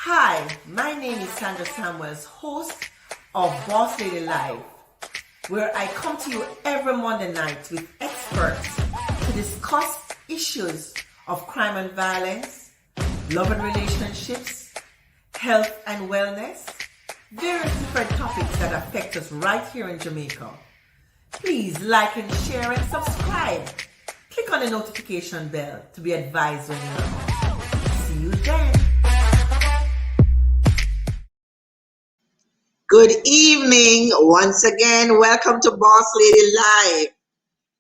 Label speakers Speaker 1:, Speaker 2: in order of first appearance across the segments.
Speaker 1: Hi, my name is Sandra Samuels, host of Boss Lady Live, where I come to you every Monday night with experts to discuss issues of crime and violence, love and relationships, health and wellness, various different topics that affect us right here in Jamaica. Please like and share and subscribe. Click on the notification bell to be advised when you're on. See you then.
Speaker 2: Good evening. Once again, welcome to Boss Lady Live.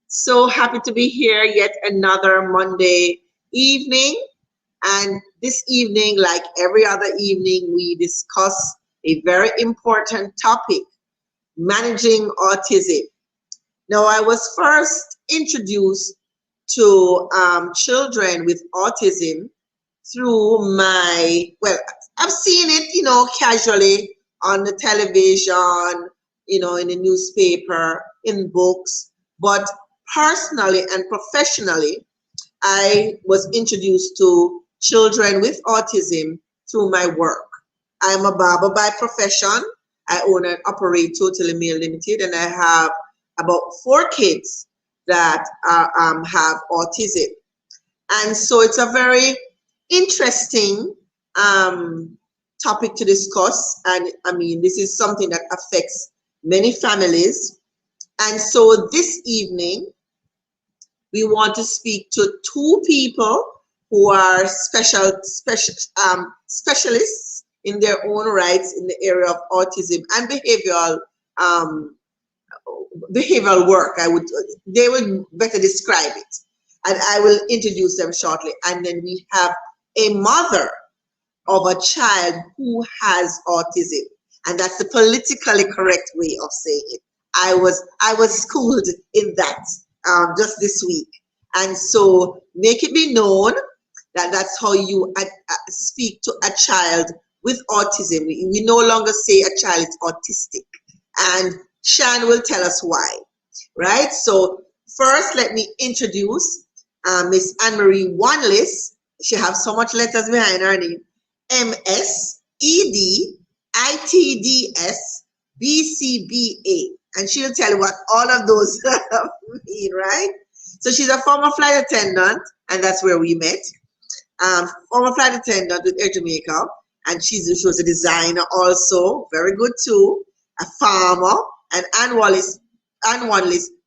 Speaker 2: So happy to be here yet another Monday evening. And this evening, like every other evening, we discuss a very important topic, managing autism. Now, I was first introduced to children with autism through I've seen it, casually on the television, in the newspaper, in books. But personally and professionally, I was introduced to children with autism through my work. I'm a barber by profession. I own and operate Totally Mail Limited, and I have about 4 kids that have autism. And so it's a very interesting topic to discuss, and I mean, this is something that affects many families. And so this evening we want to speak to 2 people who are specialists in their own rights in the area of autism and behavioral work. They would better describe it, and I will introduce them shortly. And then we have a mother of a child who has autism, and that's the politically correct way of saying it. I was schooled in that just this week, and so make it be known that that's how you speak to a child with autism. We no longer say a child is autistic, and Sian will tell us why, right? So first, let me introduce Miss Anne-Marie Wanliss. She has so much letters behind her name. MSEDITDSBCBA, and she'll tell you what all of those mean, right? So she's a former flight attendant, and that's where we met. Former flight attendant with Air Jamaica, and she was a designer also, very good too, a farmer. And Anne Wanliss,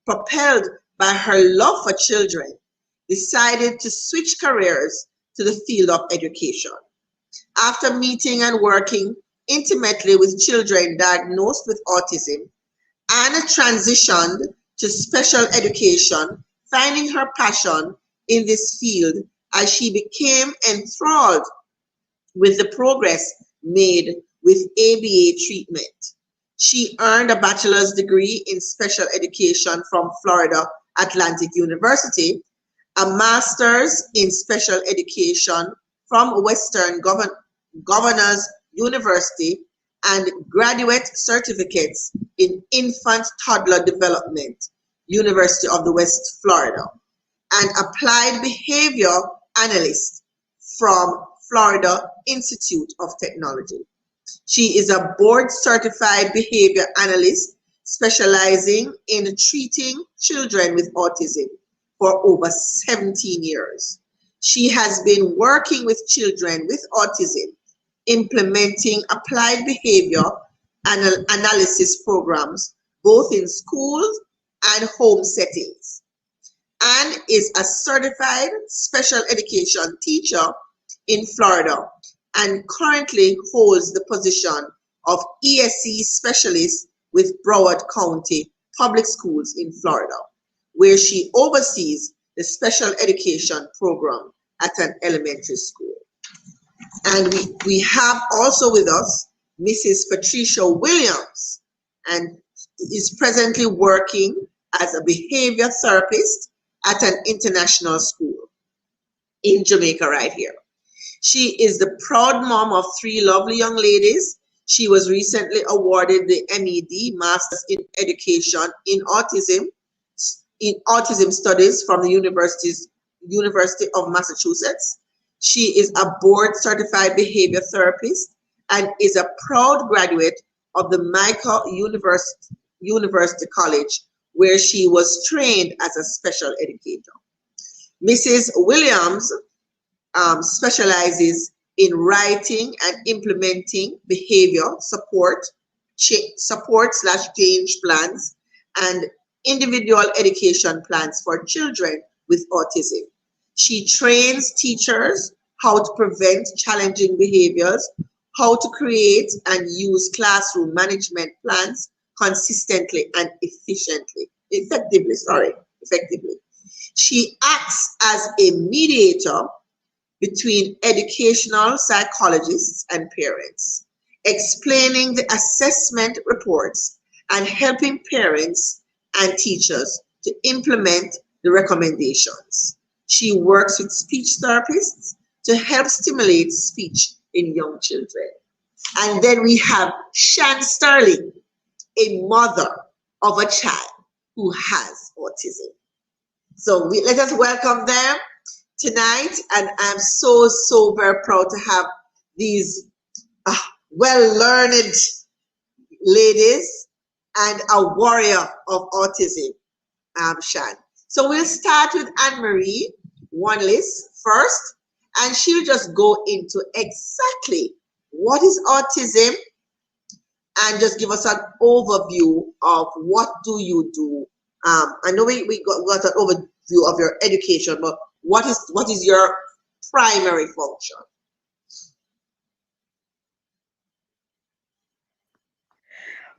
Speaker 2: propelled by her love for children, decided to switch careers to the field of education. After meeting and working intimately with children diagnosed with autism, Anna transitioned to special education, finding her passion in this field as she became enthralled with the progress made with ABA treatment. She earned a bachelor's degree in special education from Florida Atlantic University, a master's in special education from Western Governors University, and graduate certificates in infant toddler development, University of the West Florida, and applied behavior analyst from Florida Institute of Technology. She is a board certified behavior analyst specializing in treating children with autism for over 17 years. She has been working with children with autism, implementing applied behavior analysis programs, both in schools and home settings, and is a certified special education teacher in Florida, and currently holds the position of ESE specialist with Broward County Public Schools in Florida, where she oversees the special education program at an elementary school. And we have also with us Mrs. Patricia Williams, and is presently working as a behavior therapist at an international school in Jamaica right here. She is the proud mom of 3 lovely young ladies. She was recently awarded the MED, Masters in Education in Autism Studies from the University of Massachusetts. She is a board certified behavior therapist and is a proud graduate of the Michael University College, where she was trained as a special educator. Mrs. Williams specializes in writing and implementing behavior support/change plans and individual education plans for children with autism. She trains teachers how to prevent challenging behaviors, how to create and use classroom management plans consistently and effectively. She acts as a mediator between educational psychologists and parents, explaining the assessment reports and helping parents and teachers to implement the recommendations. She works with speech therapists to help stimulate speech in young children. And then we have Shan Sterling, a mother of a child who has autism. So let us welcome them tonight, and I'm so very proud to have these well-learned ladies and a warrior of autism, Shan. So we'll start with Anne-Marie Wanliss first, and she'll just go into exactly what is autism and just give us an overview of what do you do. I know we got an overview of your education, but what is your primary function?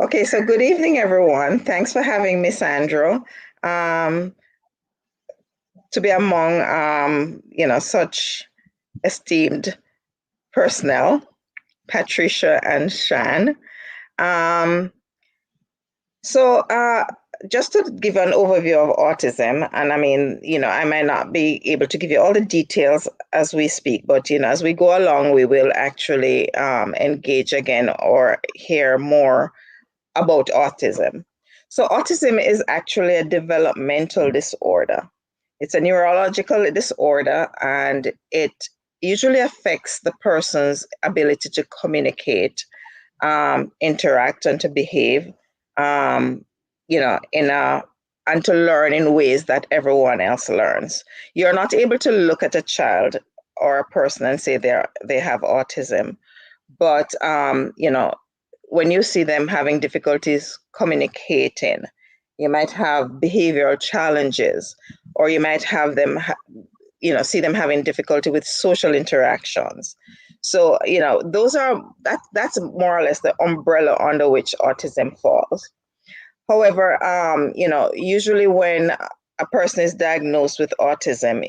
Speaker 3: Okay, so good evening, everyone. Thanks for having me, Sandro. To be among such esteemed personnel, Patricia and Sian. Just to give an overview of autism, and I mean, I might not be able to give you all the details as we speak, but as we go along, we will actually engage again or hear more about autism. So autism is actually a developmental disorder. It's a neurological disorder, and it usually affects the person's ability to communicate, interact, and to behave, and to learn in ways that everyone else learns. You're not able to look at a child or a person and say they have autism, but when you see them having difficulties communicating, you might have behavioral challenges, or you might have them, see them having difficulty with social interactions. So, that's more or less the umbrella under which autism falls. However, usually when a person is diagnosed with autism,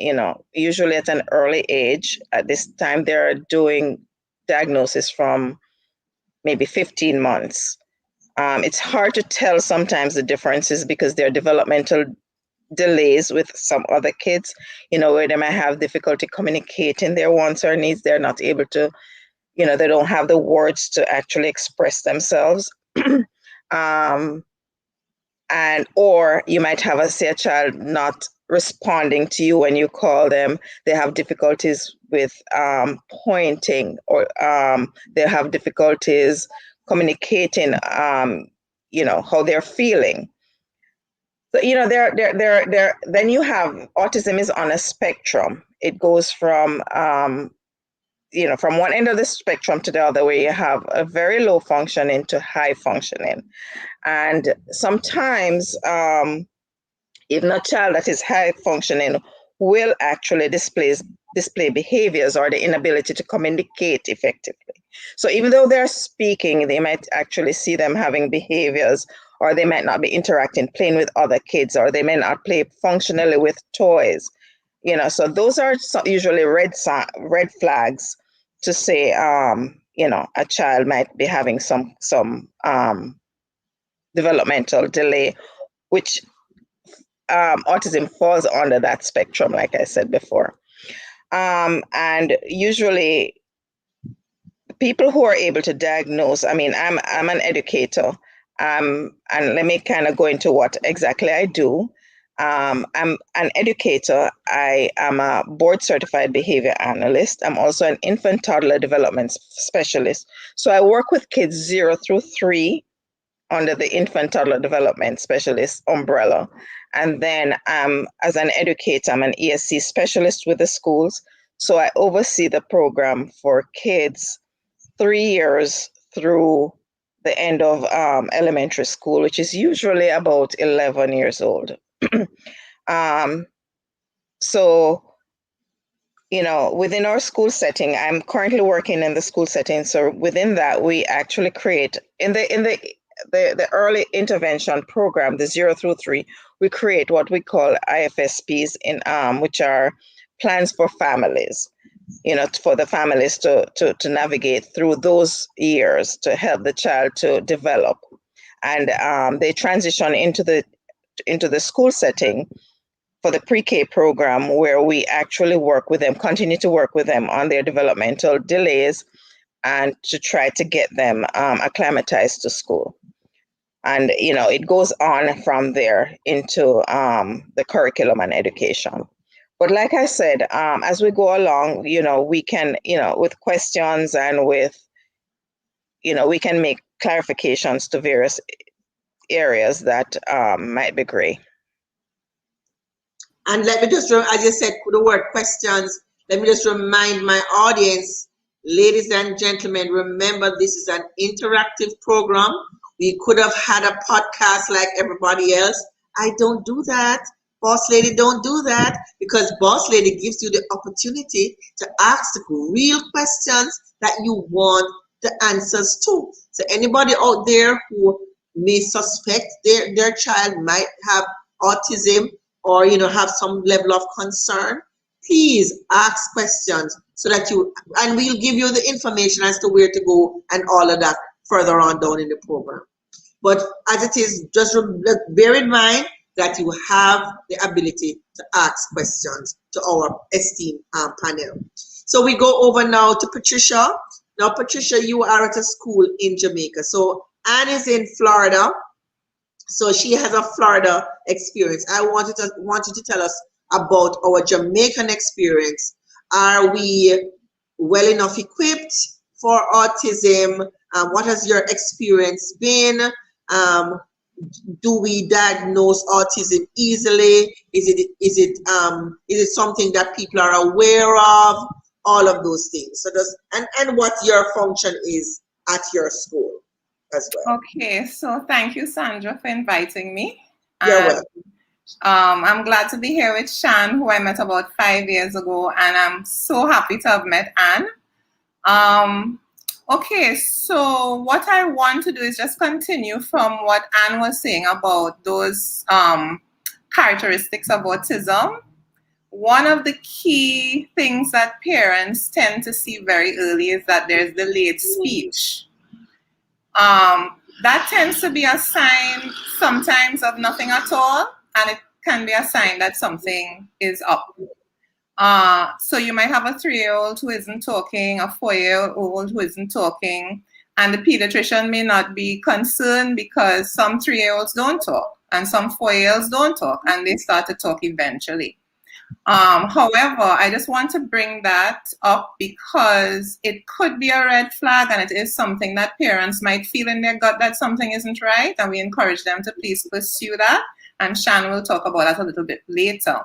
Speaker 3: usually at an early age, at this time, they're doing diagnosis from maybe 15 months. It's hard to tell sometimes the differences because there are developmental delays with some other kids, where they might have difficulty communicating their wants or needs. They're not able to, they don't have the words to actually express themselves. Or you might have a child not responding to you when you call them. They have difficulties with pointing, or they have difficulties communicating, how they're feeling. So, then you have autism is on a spectrum. It goes from one end of the spectrum to the other, where you have a very low functioning to high functioning. And sometimes even a child that is high functioning will actually display behaviors or the inability to communicate effectively. So even though they're speaking, they might actually see them having behaviors, or they might not be interacting, playing with other kids, or they may not play functionally with toys. So those are usually red flags to say, a child might be having some developmental delay, which autism falls under that spectrum, like I said before. And usually people who are able to diagnose, I'm an educator, and let me kind of go into what exactly I do. I'm an educator. I am a board certified behavior analyst. I'm also an infant toddler development specialist. So I work with kids 0 through 3 under the infant toddler development specialist umbrella. And then as an educator, I'm an ESC specialist with the schools. So I oversee the program for kids 3 years through the end of elementary school, which is usually about 11 years old. So, you know, within our school setting, I'm currently working in the school setting. So within that, we actually create in the early intervention program, the 0 through 3, we create what we call IFSPs which are plans for families, you know, for the families to navigate through those years to help the child to develop. And they transition into the school setting for the pre-K program, where we actually work with them, continue to work with them on their developmental delays and to try to get them acclimatized to school. And, you know, it goes on from there into the curriculum and education. But like I said, as we go along, you know, we can, you know, with questions and with, you know, we can make clarifications to various areas that might be gray.
Speaker 2: And let me just, I just said the word questions. Let me just remind my audience, ladies and gentlemen, remember this is an interactive program. We could have had a podcast like everybody else. I don't do that. Boss Lady don't do that, because Boss Lady gives you the opportunity to ask real questions that you want the answers to. So anybody out there who may suspect their child might have autism, or, you know, have some level of concern, please ask questions so that and we'll give you the information as to where to go and all of that further on down in the program. But as it is, just bear in mind that you have the ability to ask questions to our esteemed panel. So we go over now to Patricia. Now, Patricia, you are at a school in Jamaica. So Anne is in Florida. So she has a Florida experience. I want you to tell us about our Jamaican experience. Are we well enough equipped for autism? What has your experience been? Do we diagnose autism easily? Is it something that people are aware of? All of those things. So and what your function is at your school as well.
Speaker 4: Okay, so thank you, Sandra, for inviting me.
Speaker 2: You're welcome.
Speaker 4: I'm glad to be here with Sian, who I met about 5 years ago, and I'm so happy to have met Anne. Okay, so what I want to do is just continue from what Anne was saying about those characteristics of autism. One of the key things that parents tend to see very early is that there's delayed speech. That tends to be a sign sometimes of nothing at all, and it can be a sign that something is up. So you might have a 3-year-old who isn't talking, a 4-year-old who isn't talking, and the pediatrician may not be concerned because some 3-year-olds don't talk and some 4-year-olds don't talk, and they start to talk eventually. However, I just want to bring that up because it could be a red flag, and it is something that parents might feel in their gut that something isn't right, and we encourage them to please pursue that, and Sian will talk about that a little bit later.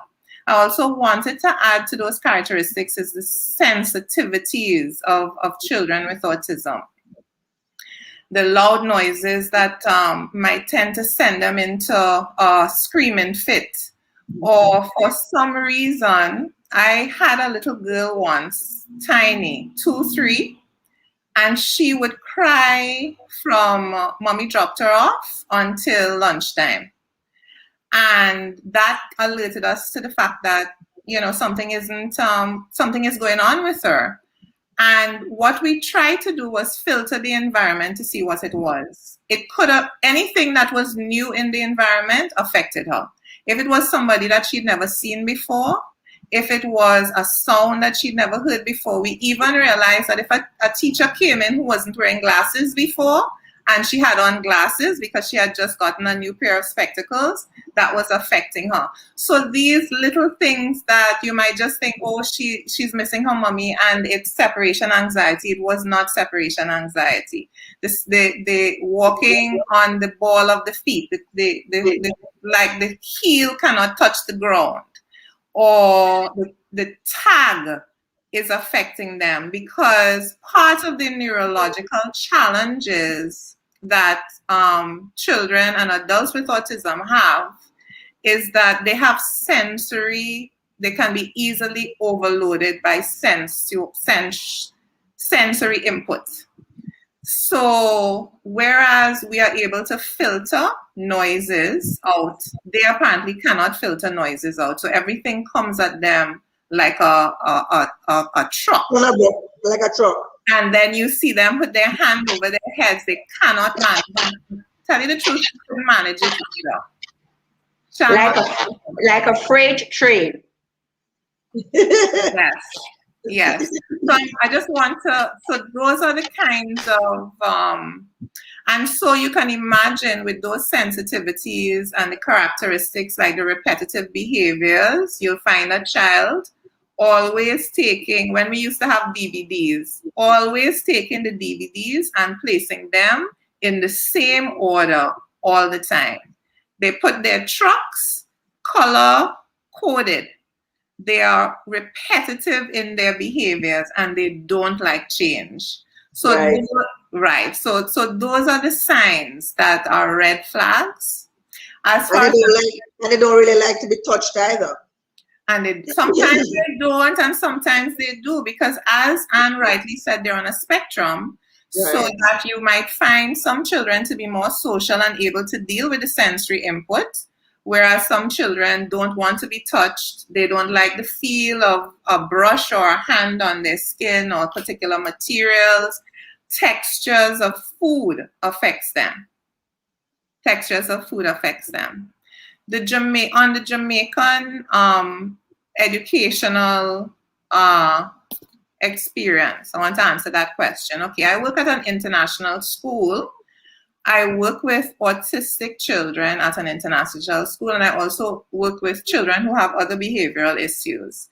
Speaker 4: I also wanted to add to those characteristics is the sensitivities of children with autism. The loud noises that might tend to send them into a screaming fit. Or for some reason, I had a little girl once, tiny, 2, 3, and she would cry from mommy dropped her off until lunchtime. And that alerted us to the fact that, you know, something is going on with her. And what we tried to do was filter the environment to see what it was. It could have, anything that was new in the environment affected her. If it was somebody that she'd never seen before, if it was a sound that she'd never heard before, we even realized that if a teacher came in who wasn't wearing glasses before and she had on glasses because she had just gotten a new pair of spectacles that was affecting her. So these little things that you might just think, oh, she's missing her mommy and it's separation anxiety. It was not separation anxiety. The walking on the ball of the feet, like the heel cannot touch the ground, or the tag is affecting them, because part of the neurological challenges that children and adults with autism have is that they have they can be easily overloaded by sensory input. So whereas we are able to filter noises out, they apparently cannot filter noises out. So everything comes at them like a truck.
Speaker 2: Like a truck.
Speaker 4: And then you see them put their hand over their heads. They cannot manage. Tell you the truth, you couldn't manage it either.
Speaker 5: Like a freight train.
Speaker 4: Yes. So I just want to, so those are the kinds of, and so you can imagine with those sensitivities and the characteristics like the repetitive behaviors, you'll find a child always taking, when we used to have DVDs, always taking the DVDs and placing them in the same order all the time. They put their trucks color coded. They are repetitive in their behaviors and they don't like change. So right. So those are the signs that are red flags. And
Speaker 2: they don't really like to be touched either.
Speaker 4: And sometimes they don't, and sometimes they do, because as Anne rightly said, they're on a spectrum. Right. So that you might find some children to be more social and able to deal with the sensory input, whereas some children don't want to be touched. They don't like the feel of a brush or a hand on their skin or particular materials. Textures of food affects them. Textures of food affects them. On the Jamaican educational experience, I want to answer that question. Okay, I work at an international school. I work with autistic children at an international school, and I also work with children who have other behavioral issues.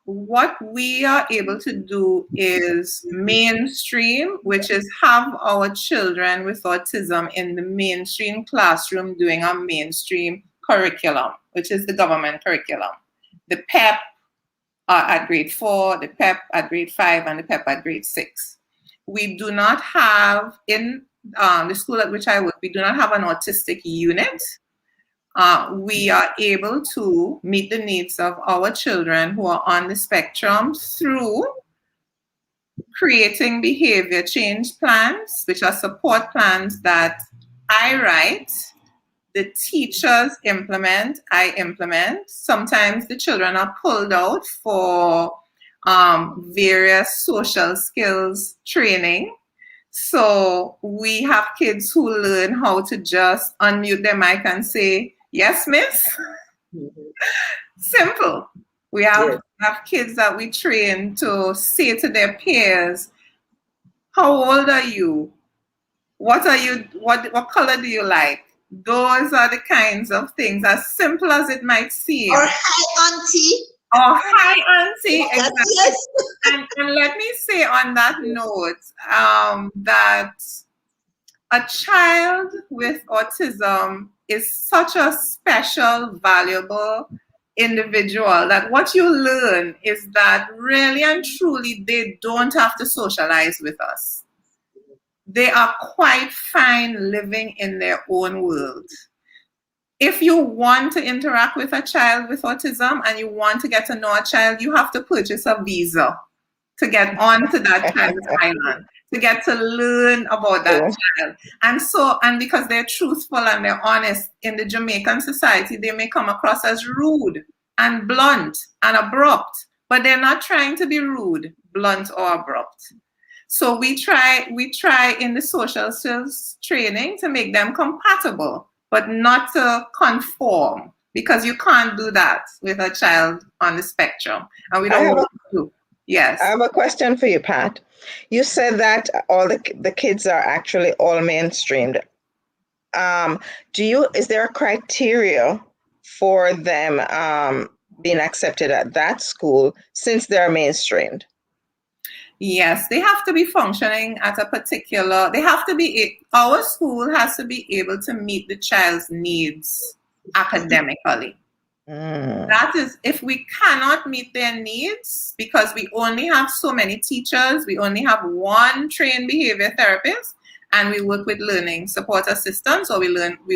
Speaker 4: What we are able to do is mainstream, which is have our children with autism in the mainstream classroom doing a mainstream curriculum, which is the government curriculum. The PEP at grade 4, the PEP at grade 5, and the PEP at grade 6. We do not have, in the school at which I work, we do not have an autistic unit. We are able to meet the needs of our children who are on the spectrum through creating behavior change plans, which are support plans that I write, the teachers implement, I implement. Sometimes the children are pulled out for various social skills training. So we have kids who learn how to just unmute their mic and say, "Yes, miss." Simple. We have kids that we train to say to their peers, "How old are you? What are you? What color do you like?" Those are the kinds of things, as simple as it might seem.
Speaker 2: Or "Hi, auntie."
Speaker 4: Oh, hi, auntie. Exactly.
Speaker 2: Yes.
Speaker 4: And let me say on that note that a child with autism is such a special, valuable individual that what you learn is that really and truly they don't have to socialize with us. They are quite fine living in their own world. If you want to interact with a child with autism and you want to get to know a child, you have to purchase a visa to get onto that child's island, to get to learn about that child. And because they're truthful and they're honest, in the Jamaican society, they may come across as rude and blunt and abrupt, but they're not trying to be rude, blunt, or abrupt. So we try in the social skills training to make them compatible, but not to conform, because you can't do that with a child on the spectrum. And we don't want to do. Yes.
Speaker 3: I have a question for you, Pat. You said that all the kids are actually all mainstreamed. Is there a criteria for them being accepted at that school since they're mainstreamed?
Speaker 4: Yes, they have to be functioning at a particular, our school has to be able to meet the child's needs academically. That is, if we cannot meet their needs because we only have so many teachers, we only have one trained behavior therapist, and we work with learning support assistants, or we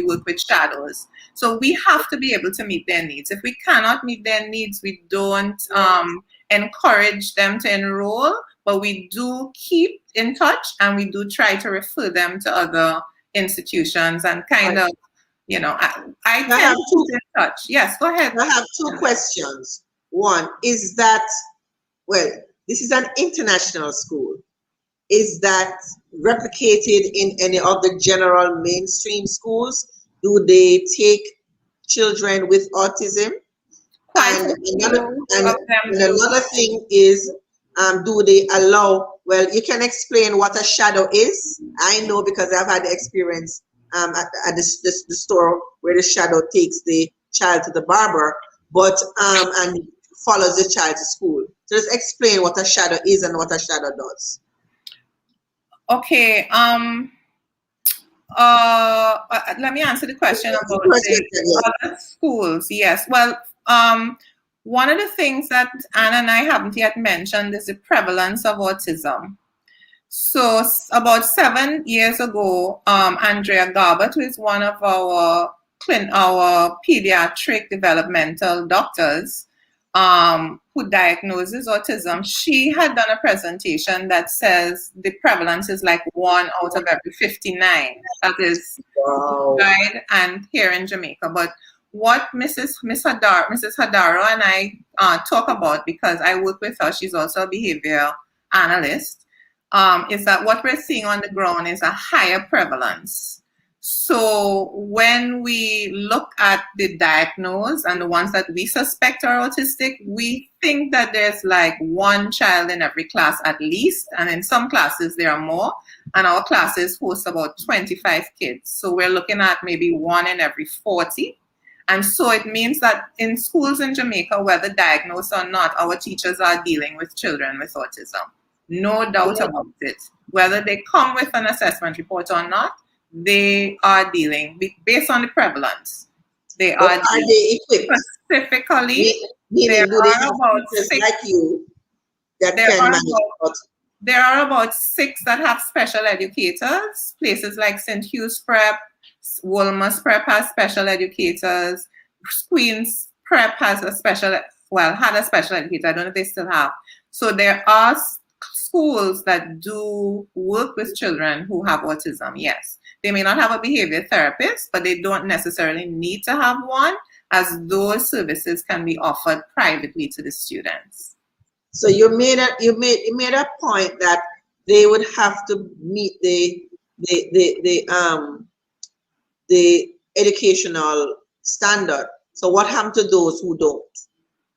Speaker 4: work with shadows. So we have to be able to meet their needs. If we cannot meet their needs, we don't encourage them to enroll, but we do keep in touch, and we do try to refer them to other institutions and kind of, I tend to keep in touch. Yes, go ahead.
Speaker 2: I have two questions. One is that, well, this is an international school. Is that replicated in any of the general mainstream schools? Do they take children with autism? And another thing is, do they allow, well, you can explain what a shadow is. I know because I've had the experience at the store where the shadow takes the child to the barber, but and follows the child to school. So just explain what a shadow is and what a shadow does.
Speaker 4: Okay. Let me answer the question about the other schools. Yes. Well, one of the things that Anna and I haven't yet mentioned is the prevalence of autism. So about 7 years ago, Andrea Garbett, who is one of our pediatric developmental doctors, who diagnoses autism, she had done a presentation that says the prevalence is like 1 out of every 59. That is worldwide and here in Jamaica. But what Mrs. Hadaro and I talk about, because I work with her, she's also a behavior analyst, is that what we're seeing on the ground is a higher prevalence. So when we look at the diagnosed and the ones that we suspect are autistic, we think that there's like 1 child in every class at least, and in some classes there are more, and our classes host about 25 kids. So we're looking at maybe 1 in every 40. And so it means that in schools in Jamaica, whether diagnosed or not, our teachers are dealing with children with autism. No doubt about it. Whether they come with an assessment report or not, they are dealing, based on the prevalence, they are
Speaker 2: they equipped?
Speaker 4: Specifically, there are about 6
Speaker 2: like you that
Speaker 4: there are about 6 that have special educators. Places like St. Hugh's Prep, Wolmer's Prep has special educators, Queen's Prep has had a special educator. I don't know if they still have. So there are schools that do work with children who have autism, yes. They may not have a behavior therapist, but they don't necessarily need to have one, as those services can be offered privately to the students.
Speaker 2: So you made a point that they would have to meet the educational standard. So what happened to those who don't?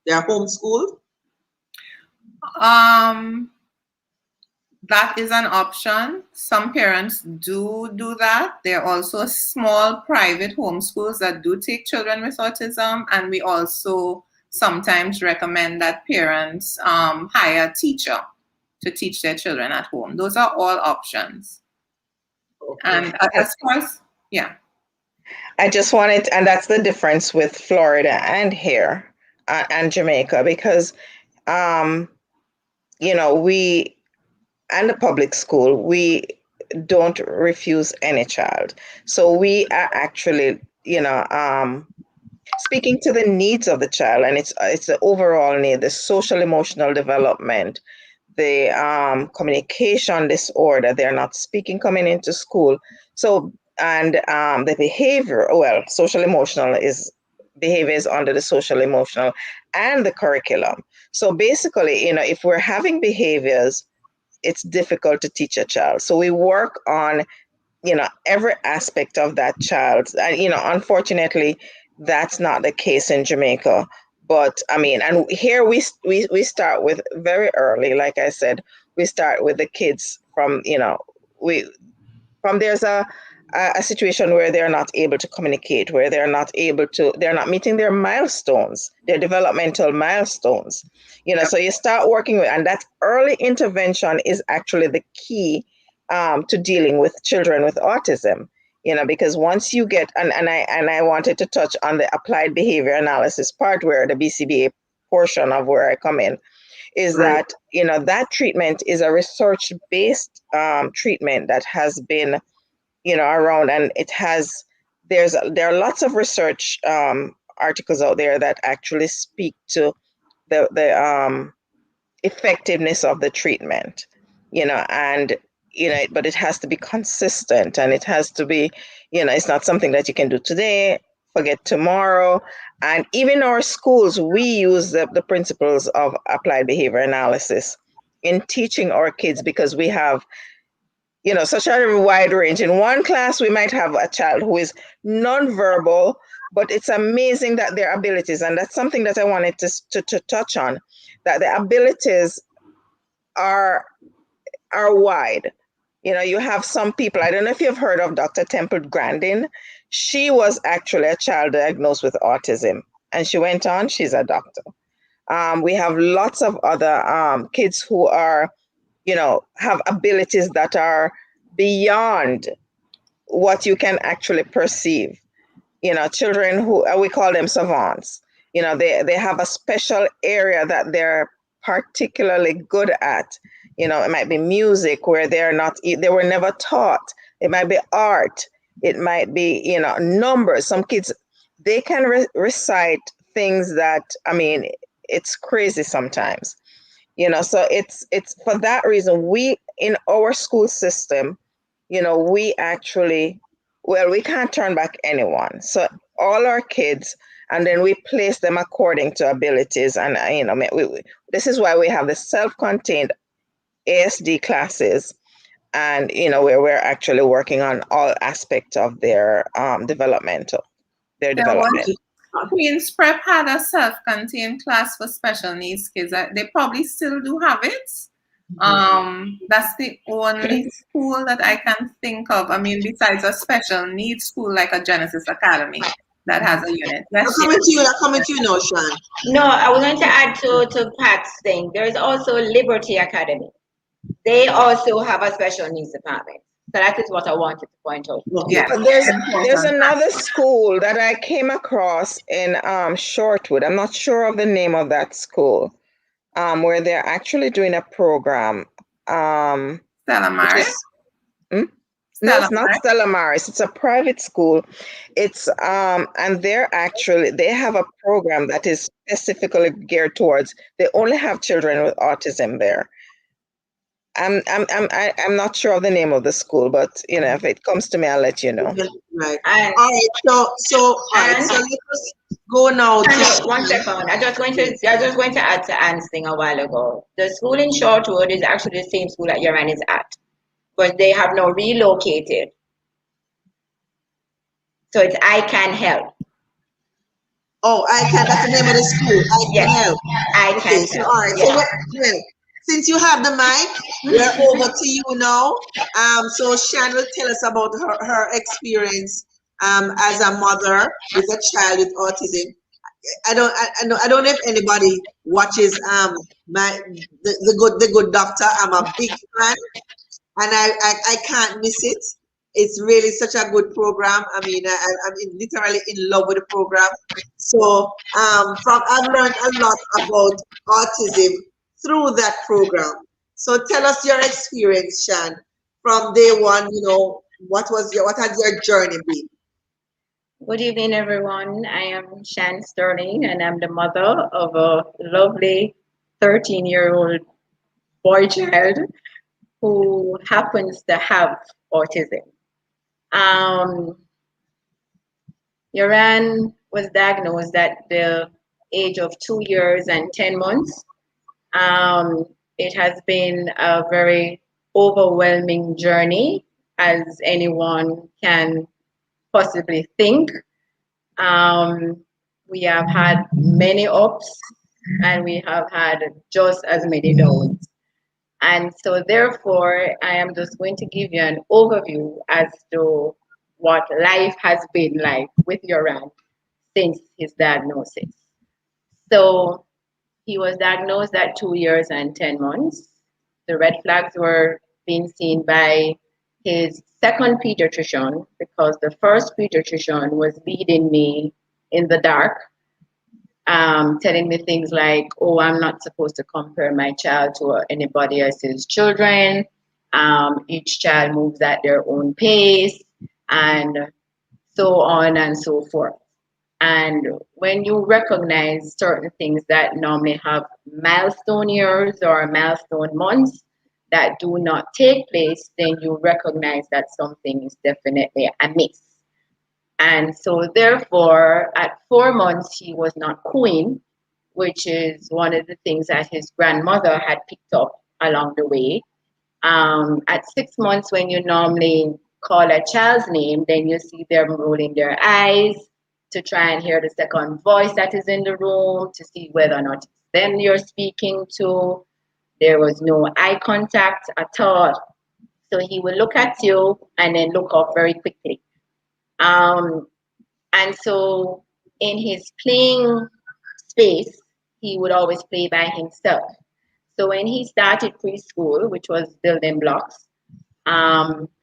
Speaker 2: They are homeschooled?
Speaker 4: That is an option. Some parents do that. There are also small private homeschools that do take children with autism, and we also sometimes recommend that parents hire a teacher to teach their children at home. Those are all options. Okay. And as far as, yeah.
Speaker 3: I just wanted, and that's the difference with Florida and here and Jamaica, because, we, and the public school, we don't refuse any child. So we are actually, speaking to the needs of the child, and it's the overall need, the social emotional development, the communication disorder, they're not speaking coming into school. So, and the behavior, well, social emotional behavior is under the social emotional and the curriculum. So basically, if we're having behaviors, it's difficult to teach a child. So we work on, every aspect of that child. And, unfortunately, that's not the case in Jamaica. But I mean, and here we start with very early. Like I said, we start with the kids from, you know, there's a situation where they're not able to communicate, where they're not meeting their milestones, their developmental milestones. You know, so you start working with, and that early intervention is actually the key to dealing with children with autism. You know, because once you get, and I wanted to touch on the applied behavior analysis part, where the BCBA portion of where I come in, is
Speaker 2: Right.
Speaker 3: that, you know, that treatment is a research-based treatment that has been, you know, around, and there are lots of research articles out there that actually speak to the effectiveness of the treatment, you know, and, you know, but it has to be consistent, and it has to be, you know, it's not something that you can do today, forget tomorrow. And even our schools, we use the principles of applied behavior analysis in teaching our kids, because we have, you know, such a wide range. In one class, we might have a child who is nonverbal, but it's amazing that their abilities, and that's something that I wanted to touch on, that the abilities are wide. You know, you have some people, I don't know if you've heard of Dr. Temple Grandin. She was actually a child diagnosed with autism, and she went on, she's a doctor. We have lots of other kids who are, you know, have abilities that are beyond what you can actually perceive. You know, children who, we call them savants. You know, they have a special area that they're particularly good at. You know, it might be music, where they were never taught. It might be art. It might be, you know, numbers. Some kids, they can recite things that, I mean, it's crazy sometimes. You know, so it's for that reason, we, in our school system, you know, we actually, well, we can't turn back anyone. So all our kids, and then we place them according to abilities. And, you know, this is why we have the self-contained ASD classes, and, you know, where we're actually working on all aspects of their development.
Speaker 4: Queen's Prep had a self-contained class for special needs kids. They probably still do have it. That's the only school that I can think of. I mean, besides a special needs school like a Genesis Academy that has a unit.
Speaker 2: I'm coming to you now, Sian.
Speaker 5: No, I was going to add to Pat's thing. There's also Liberty Academy. They also have a special needs department. So that is what I wanted to point out.
Speaker 4: Yeah.
Speaker 3: But there's another school that I came across in Shortwood. I'm not sure of the name of that school, where they're actually doing a program.
Speaker 4: Stella Maris?
Speaker 3: No, it's not Stella Maris. It's a private school. It's and they have a program that is specifically geared towards. They only have children with autism there. I'm not sure of the name of the school, but, you know, if it comes to me, I'll let you know.
Speaker 2: Right. All right. So let us go now.
Speaker 5: One second. I just going to add to Anne's thing a while ago. The school in Shortwood is actually the same school that your man is at, but they have now relocated. So it's I Can Help.
Speaker 2: Oh, I Can. That's the name of the school. I Can Help.
Speaker 5: I Can Help.
Speaker 2: All right. Yeah. So since you have the mic, we're over to you now. So Sian will tell us about her experience as a mother with a child with autism. I don't know if anybody watches the good doctor. I'm a big fan, and I can't miss it. It's really such a good program. I mean, I'm literally in love with the program. So I've learned a lot about autism through that program. So tell us your experience, Sian, from day one. You know, what has your journey been?
Speaker 5: Good evening, everyone. I am Sian Sterling, and I'm the mother of a lovely 13-year-old boy child who happens to have autism. Yoran was diagnosed at the age of 2 years and 10 months. It has been a very overwhelming journey, as anyone can possibly think. we have had many ups and we have had just as many downs. And so therefore, I am just going to give you an overview as to what life has been like with Yoran since his diagnosis. So he was diagnosed at 2 years and 10 months. The red flags were being seen by his second pediatrician because the first pediatrician was leading me in the dark, telling me things like, oh, I'm not supposed to compare my child to anybody else's children. Each child moves at their own pace, and so on and so forth. And when you recognize certain things that normally have milestone years or milestone months that do not take place, then you recognize that something is definitely amiss. And so therefore, at 4 months, he was not cooing, which is one of the things that his grandmother had picked up along the way. At 6 months, when you normally call a child's name, then you see them rolling their eyes to try and hear the second voice that is in the room to see whether or not it's them you're speaking to. There was no eye contact at all. So he would look at you and then look off very quickly. And so in his playing space, he would always play by himself. So when he started preschool, which was building blocks,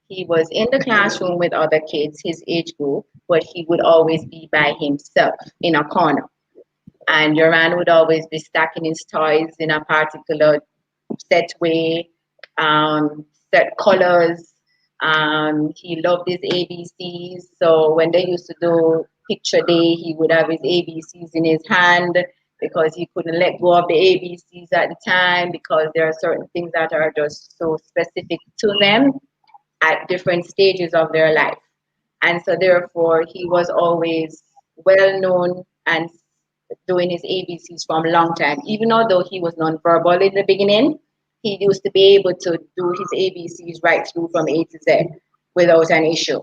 Speaker 5: he was in the classroom with other kids, his age group, but he would always be by himself in a corner. And Yoran would always be stacking his toys in a particular set way, set colors. He loved his ABCs. So when they used to do picture day, he would have his ABCs in his hand because he couldn't let go of the ABCs at the time because there are certain things that are just so specific to them at different stages of their life. And so therefore, he was always well known and doing his ABCs from a long time. Even although he was nonverbal in the beginning, he used to be able to do his ABCs right through from A to Z without an issue.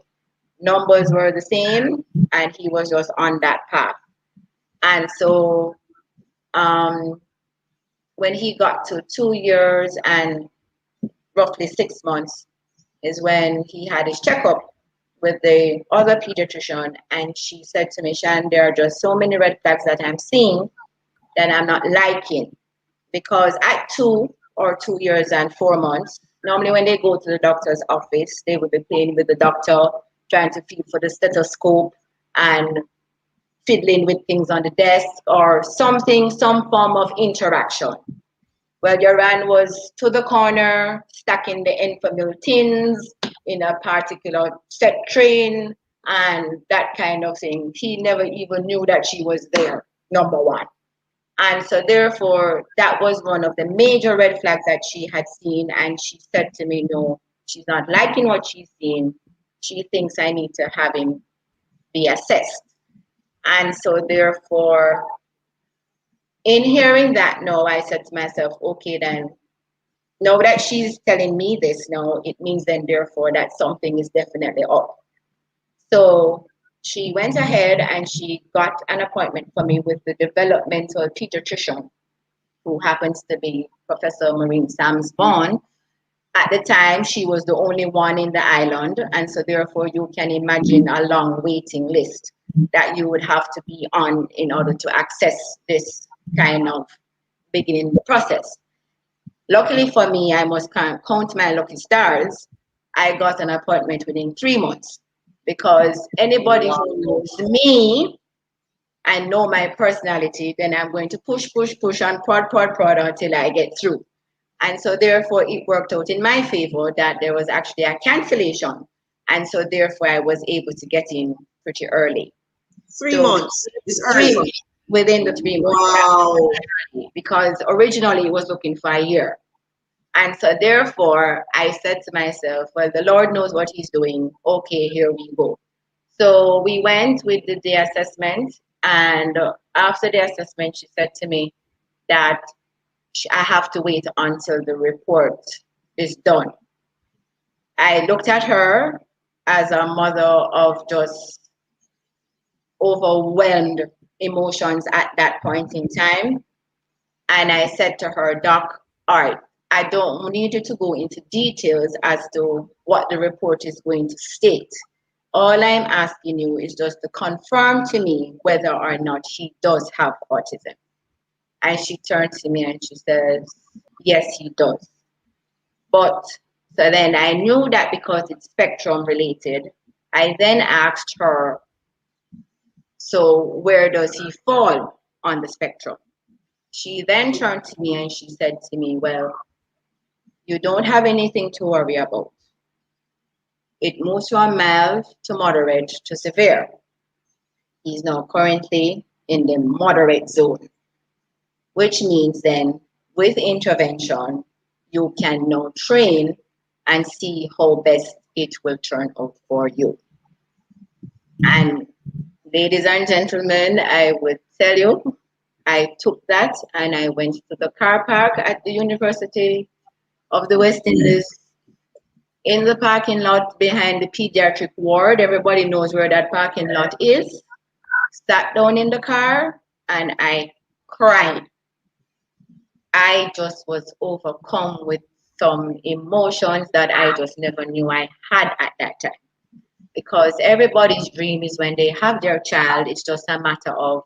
Speaker 5: Numbers were the same, and he was just on that path. And so when he got to 2 years and roughly 6 months is when he had his checkup with the other pediatrician, and she said to me, Shan, there are just so many red flags that I'm seeing that I'm not liking. Because at 2 or 2 years and 4 months, normally when they go to the doctor's office, they would be playing with the doctor, trying to feel for the stethoscope and fiddling with things on the desk or something, some form of interaction. Well, Yoran was to the corner, stacking the Enfamil tins in a particular set train and that kind of thing. He never even knew that she was there, number one. And so therefore, that was one of the major red flags that she had seen. And she said to me, no, she's not liking what she's seen. She thinks I need to have him be assessed. And so therefore, in hearing that now, I said to myself, okay, then now that she's telling me this now, it means then therefore that something is definitely up. So she went ahead and she got an appointment for me with the developmental pediatrician, who happens to be Professor Maureen Sams-Bond. At the time, she was the only one in the island, and so therefore you can imagine a long waiting list that you would have to be on in order to access this kind of beginning the process. Luckily for me, I must count my lucky stars. I got an appointment within 3 months because anybody who knows me and know my personality, then I'm going to push and prod until I get through. And so therefore it worked out in my favor that there was actually a cancellation. And so therefore I was able to get in pretty early.
Speaker 2: 3 months is early.
Speaker 5: Within the 3 months.
Speaker 2: Wow.
Speaker 5: Because originally it was looking for a year. And so therefore I said to myself, well, the Lord knows what he's doing. Okay, here we go. So we went with the assessment, and after the assessment, she said to me that I have to wait until the report is done. I looked at her as a mother of just overwhelmed emotions at that point in time. And I said to her, Doc, all right, I don't need you to go into details as to what the report is going to state. All I'm asking you is just to confirm to me whether or not he does have autism. And she turned to me and she says, yes, he does. But so then I knew that because it's spectrum related, I then asked her, so where does he fall on the spectrum? She then turned to me and she said to me, well, you don't have anything to worry about. It moves from mild to moderate to severe. He's now currently in the moderate zone, which means then with intervention, you can now train and see how best it will turn out for you. And ladies and gentlemen, I would tell you, I took that and I went to the car park at the University of the West Indies in the parking lot behind the pediatric ward. Everybody knows where that parking lot is. Sat down in the car and I cried. I just was overcome with some emotions that I just never knew I had at that time. Because everybody's dream is when they have their child, it's just a matter of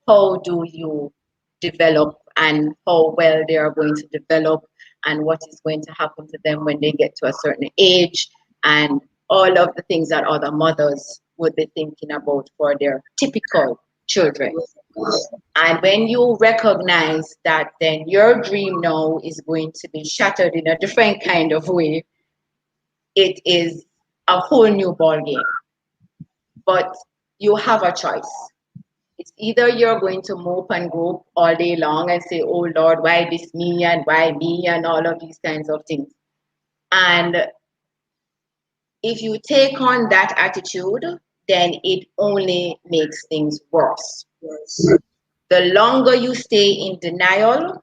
Speaker 5: how do you develop and how well they are going to develop and what is going to happen to them when they get to a certain age and all of the things that other mothers would be thinking about for their typical children. And when you recognize that then your dream now is going to be shattered in a different kind of way, it is a whole new ball game. But you have a choice. It's either you're going to mope and grope all day long and say, oh Lord, why this me and why me and all of these kinds of things. And if you take on that attitude, then it only makes things worse. The longer you stay in denial,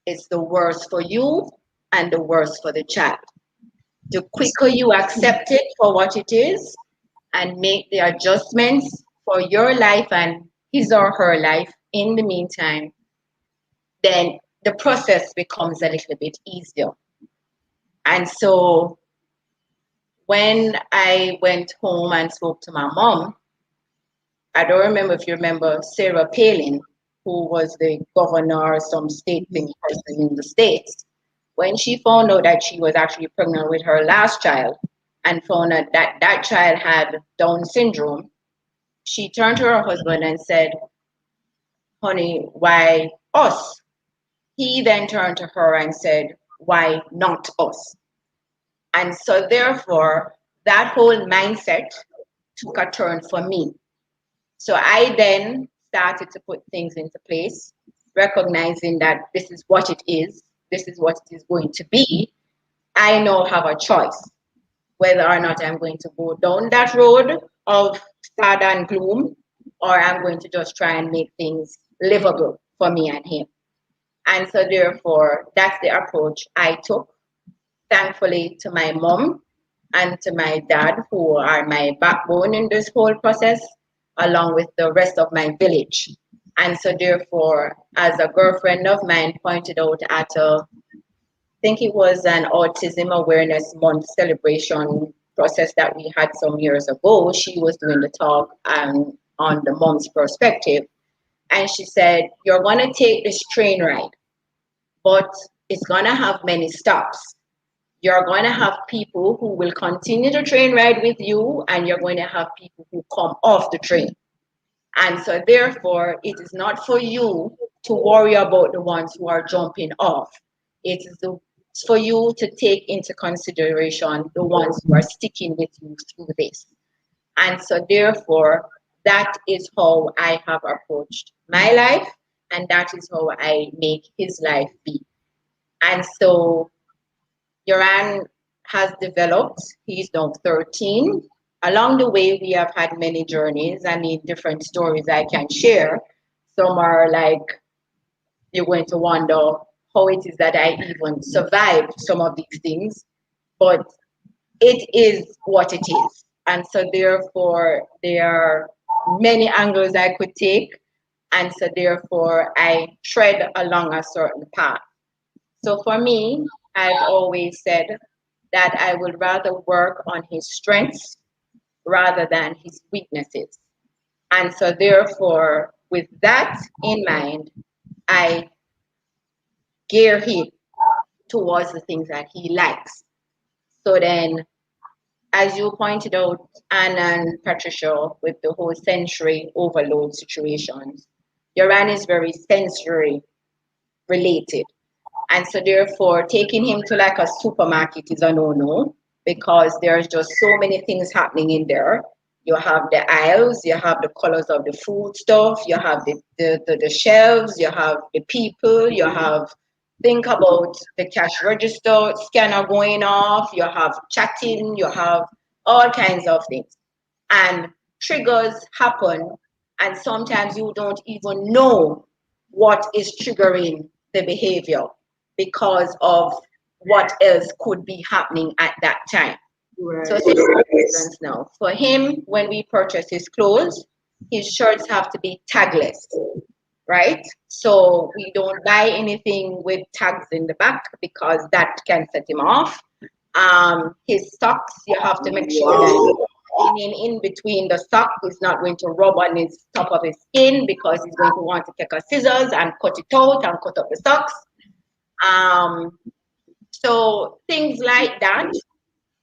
Speaker 5: it's the worse for you and the worse for the child. The quicker you accept it for what it is and make the adjustments for your life and his or her life in the meantime, then the process becomes a little bit easier. And so when I went home and spoke to my mom, I don't remember if you remember Sarah Palin, who was the governor or some state person in the States. When she found out that she was actually pregnant with her last child and found out that that child had Down syndrome, she turned to her husband and said, honey, why us? He then turned to her and said, why not us? And so therefore, that whole mindset took a turn for me. So I then started to put things into place, recognizing that this is what it is, this is what it is going to be. I now have a choice whether or not I'm going to go down that road of sad and gloom, or I'm going to just try and make things livable for me and him. And so therefore, that's the approach I took. Thankfully to my mom and to my dad, who are my backbone in this whole process, along with the rest of my village. And so therefore, as a girlfriend of mine pointed out at I think it was an Autism Awareness Month celebration process that we had some years ago, she was doing the talk on the mom's perspective. And she said, you're going to take this train ride, but it's going to have many stops. You're going to have people who will continue the train ride with you, and you're going to have people who come off the train. And so therefore, it is not for you to worry about the ones who are jumping off. It is for you to take into consideration the ones who are sticking with you through this. And so therefore, that is how I have approached my life, and that is how I make his life be. And so Yoran has developed, he's now 13. Along the way, we have had many journeys. I mean, different stories I can share. Some are like, you're going to wonder how it is that I even survived some of these things, but it is what it is. And so therefore, there are many angles I could take, And so therefore I tread along a certain path. So for me, I've always said that I would rather work on his strengths rather than his weaknesses. And so therefore, with that in mind, I gear him towards the things that he likes. So then, as you pointed out, Anne and Patricia, with the whole sensory overload situations, Yoran is very sensory related. And so therefore, taking him to like a supermarket is a no-no, because there's just so many things happening in there. You have the aisles, you have the colors of the food stuff, you have the shelves, you have the people, you have, think about the cash register scanner going off, you have chatting, you have all kinds of things. And triggers happen, and sometimes you don't even know what is triggering the behavior because of what else could be happening at that time.
Speaker 2: Right.
Speaker 5: So say for instance now, for him, when we purchase his clothes, his shirts have to be tagless, right? So we don't buy anything with tags in the back because that can set him off. His socks, you have to make sure that in between the sock is not going to rub on his top of his skin, because he's going to want to take a scissors and cut it out and cut up the socks. So things like that,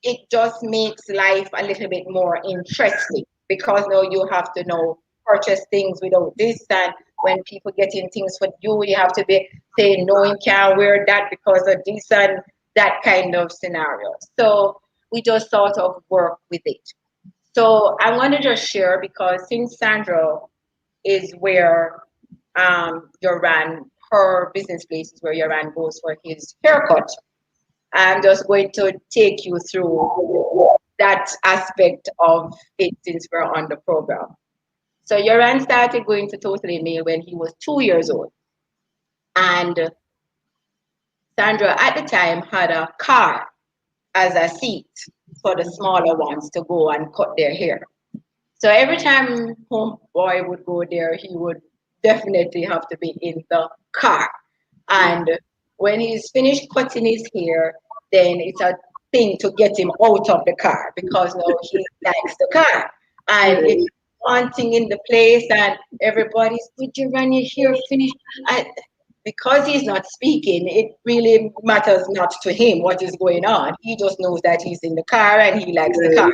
Speaker 5: it just makes life a little bit more interesting, because now you have to know purchase things without this, and when people get in things for you, you have to be saying no, you can't wear that because of this and that kind of scenario. So we just sort of work with it. So I want to just share, because since Sandra is where Yoran, her business place is where Yoran goes for his haircut, I'm just going to take you through that aspect of it since we're on the program. So Yoran started going to Totally Male when he was 2 years old. And Sandra at the time had a car as a seat for the smaller ones to go and cut their hair. So every time Homeboy would go there, he would definitely have to be in the car. And when he's finished cutting his hair, then it's a thing to get him out of the car, because now he likes the car. And it's one thing in the place, and everybody's, did you run your hair finished? And because he's not speaking, it really matters not to him what is going on. He just knows that he's in the car and he likes the car.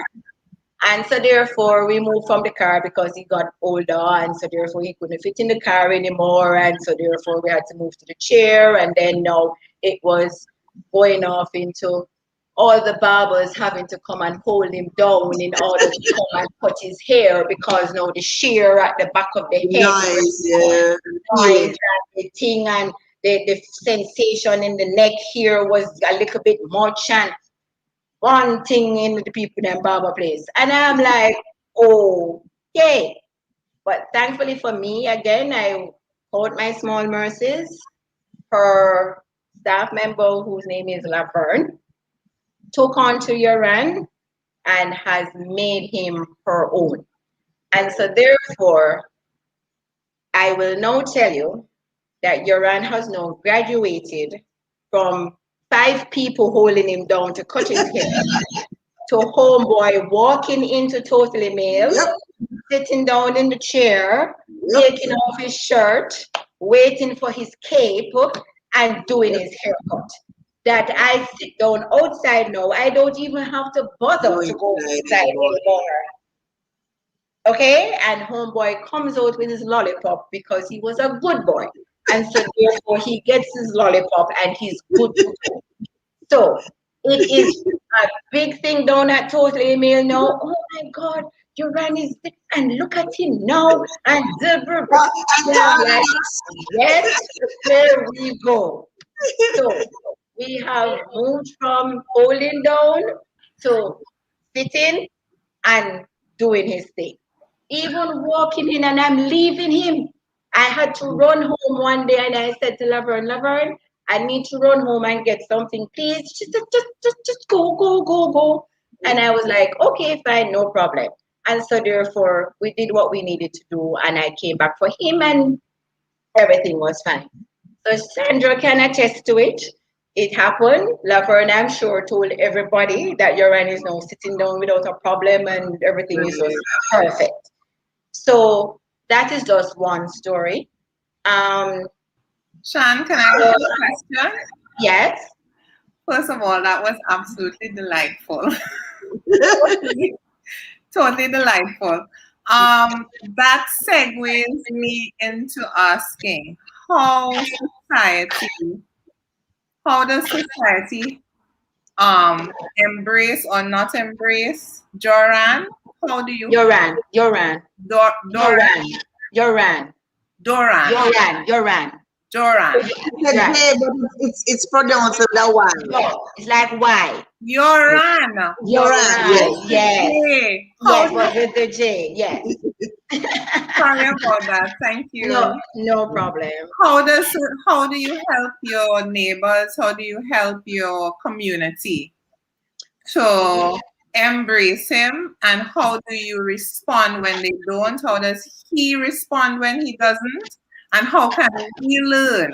Speaker 5: And so therefore we moved from the car because he got older, and so therefore he couldn't fit in the car anymore, and so therefore we had to move to the chair. And then now it was going off into all the barbers having to come and hold him down in order to come and cut his hair, because now the shear at the back of the head, noise and the thing, and the sensation in the neck here was a little bit much, and one thing in the people in barber place. And I'm like, okay. But thankfully for me, again, I caught my small mercies. Her staff member, whose name is Laverne, took on to Yoran and has made him her own. And so therefore, I will now tell you that Yoran has now graduated from 5 people holding him down to cut his hair to Homeboy walking into Totally Male, sitting down in the chair, taking off his shirt, waiting for his cape, and doing his haircut. That I sit down outside now. I don't even have to bother to go inside anymore. Okay? And Homeboy comes out with his lollipop because he was a good boy. And so therefore he gets his lollipop and he's good to go. So it is a big thing down at Totally Male now. Oh my God, Yoran is, and look at him now. And like, yes, there we go. So we have moved from holding down to sitting and doing his thing. Even walking in, and I'm leaving him. I had to run home one day, and I said to Laverne, I need to run home and get something, please. Just go. And I was like, okay, fine, no problem. And so therefore, we did what we needed to do, and I came back for him, and everything was fine. So Sandra can attest to it. It happened. Laverne, I'm sure, told everybody that Yoran is now sitting down without a problem and everything is just perfect. So that is just one story.
Speaker 4: Shan, can I ask you a question?
Speaker 5: Yes.
Speaker 4: First of all, that was absolutely delightful. Totally delightful. That segues me into asking how does society embrace or not embrace Joran? How do you
Speaker 5: Yoran.
Speaker 4: Doran
Speaker 5: Yoran.
Speaker 4: Joran.
Speaker 2: Hey, but it's pronounced with a Y.
Speaker 5: No, it's like why.
Speaker 4: Yoran.
Speaker 2: Yes.
Speaker 5: Yes.
Speaker 4: Hey,
Speaker 5: Yes, but with the J. Yes.
Speaker 4: sorry about that. Thank you.
Speaker 5: No problem.
Speaker 4: How do you help your neighbors? How do you help your community to embrace him? And how do you respond when they don't? How does he respond when he doesn't? And how can we learn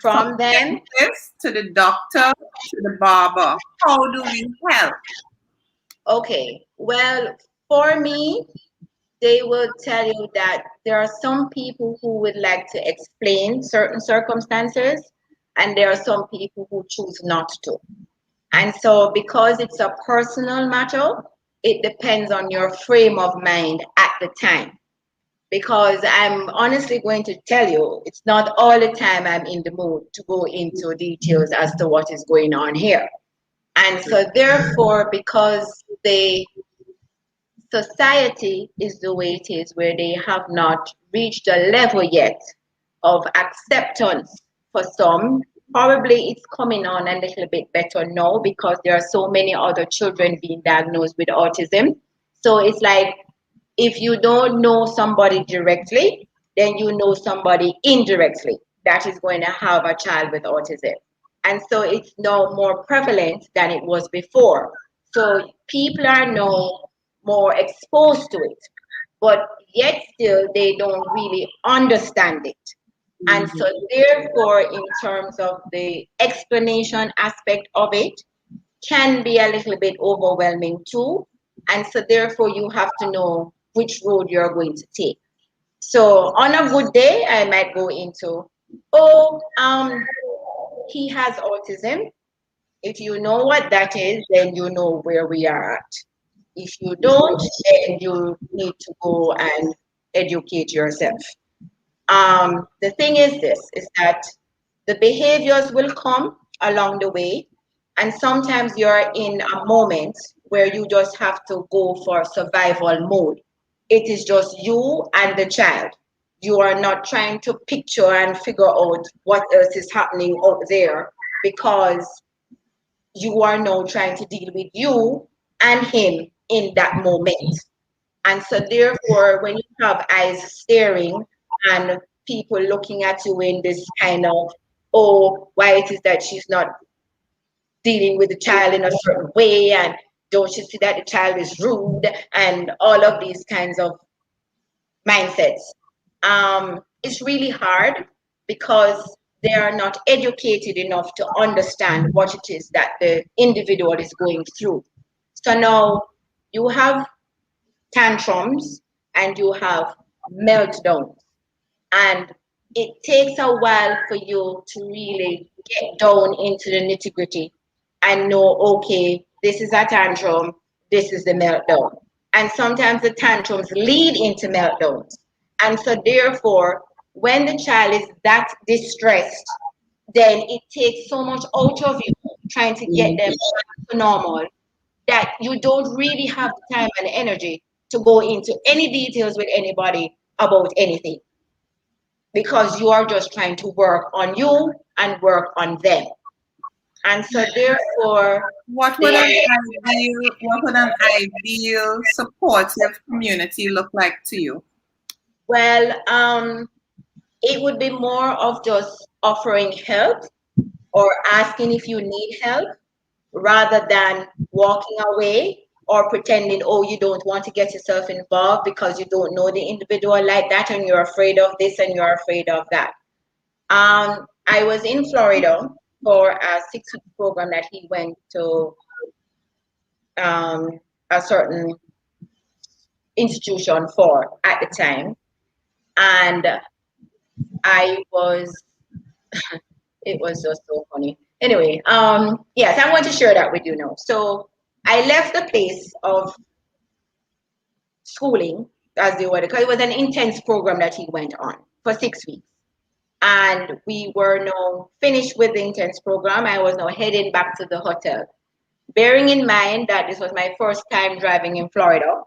Speaker 4: from
Speaker 5: them
Speaker 4: dentist to the doctor to the barber? How do we help?
Speaker 5: Okay. Well, for me, they will tell you that there are some people who would like to explain certain circumstances, and there are some people who choose not to. And so, because it's a personal matter, it depends on your frame of mind at the time. Because I'm honestly going to tell you, it's not all the time I'm in the mood to go into details as to what is going on here. And so, therefore, because the society is the way it is, where they have not reached a level yet of acceptance for some. Probably it's coming on a little bit better now because there are so many other children being diagnosed with autism. So it's like if you don't know somebody directly, then you know somebody indirectly that is going to have a child with autism. And so it's now more prevalent than it was before. So people are now more exposed to it, but yet still they don't really understand it. And so therefore, in terms of the explanation aspect of it, can be a little bit overwhelming too. And so therefore you have to know which road you're going to take. So on a good day, I might go into, he has autism. If you know what that is, then you know where we are at. If you don't, then you need to go and educate yourself. The thing is this, is that the behaviors will come along the way, and sometimes you're in a moment where you just have to go for survival mode. It is just you and the child. You are not trying to picture and figure out what else is happening out there because you are now trying to deal with you and him in that moment. And so therefore, when you have eyes staring and people looking at you in this kind of, oh, why it is that she's not dealing with the child in a certain way, and don't you see that the child is rude, and all of these kinds of mindsets. It's really hard because they are not educated enough to understand what it is that the individual is going through. So now you have tantrums and you have meltdowns, and it takes a while for you to really get down into the nitty gritty and know, okay, this is a tantrum, this is the meltdown. And sometimes the tantrums lead into meltdowns. And so therefore, when the child is that distressed, then it takes so much out of you trying to get them back to normal that you don't really have the time and energy to go into any details with anybody about anything, because you are just trying to work on you and work on them. And so therefore,
Speaker 4: what would an ideal supportive community look like to you?
Speaker 5: Well, it would be more of just offering help or asking if you need help rather than walking away or pretending, oh, you don't want to get yourself involved because you don't know the individual like that and you're afraid of this and you're afraid of that. I was in Florida for a 6-week program that he went to a certain institution for at the time. And I was, it was just so funny. Anyway, yes, I'm going to share that with you now. So I left the place of schooling, as they were, because it was an intense program that he went on for 6 weeks. And we were now finished with the intense program. I was now heading back to the hotel. Bearing in mind that this was my first time driving in Florida.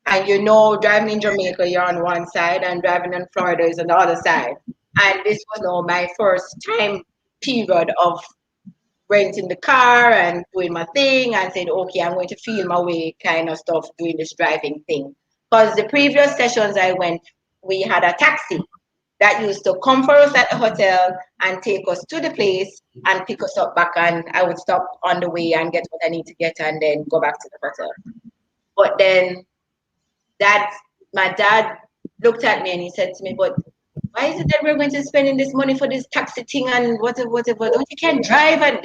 Speaker 5: And you know, driving in Jamaica, you're on one side, and driving in Florida is on the other side. And this was now my first time period of renting the car and doing my thing and saying, okay, I'm going to feel my way kind of stuff, doing this driving thing. Because the previous sessions I went, we had a taxi that used to come for us at the hotel and take us to the place and pick us up back, and I would stop on the way and get what I need to get and then go back to the hotel. But then my dad looked at me and he said to me, but why is it that we're going to spending this money for this taxi thing and whatever, don't you can't drive and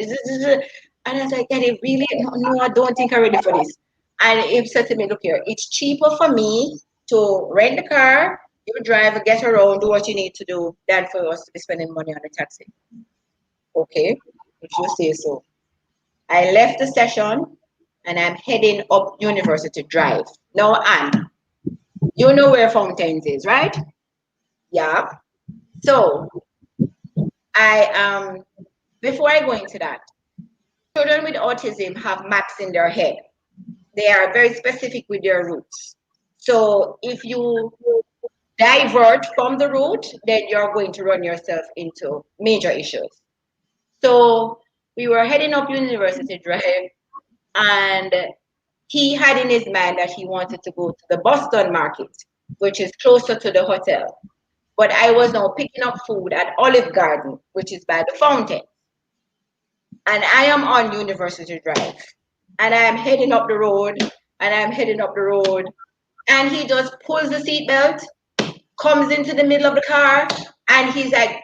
Speaker 5: I was like, Daddy, really? No, I don't think I'm ready for this. And he said to me, look here, it's cheaper for me to rent the car, you drive, get around, do what you need to do, than for us to be spending money on a taxi. Okay, if you say so. I left the session and I'm heading up University Drive. Now, Anne, you know where Fountains is, right? Yeah. So before I go into that, children with autism have maps in their head. They are very specific with their routes. So if you divert from the route, then you're going to run yourself into major issues. So we were heading up University Drive, and he had in his mind that he wanted to go to the Boston market, which is closer to the hotel. But I was now picking up food at Olive Garden, which is by the fountain. And I am on University Drive. And I'm heading up the road, and he just pulls the seatbelt, comes into the middle of the car, and he's like,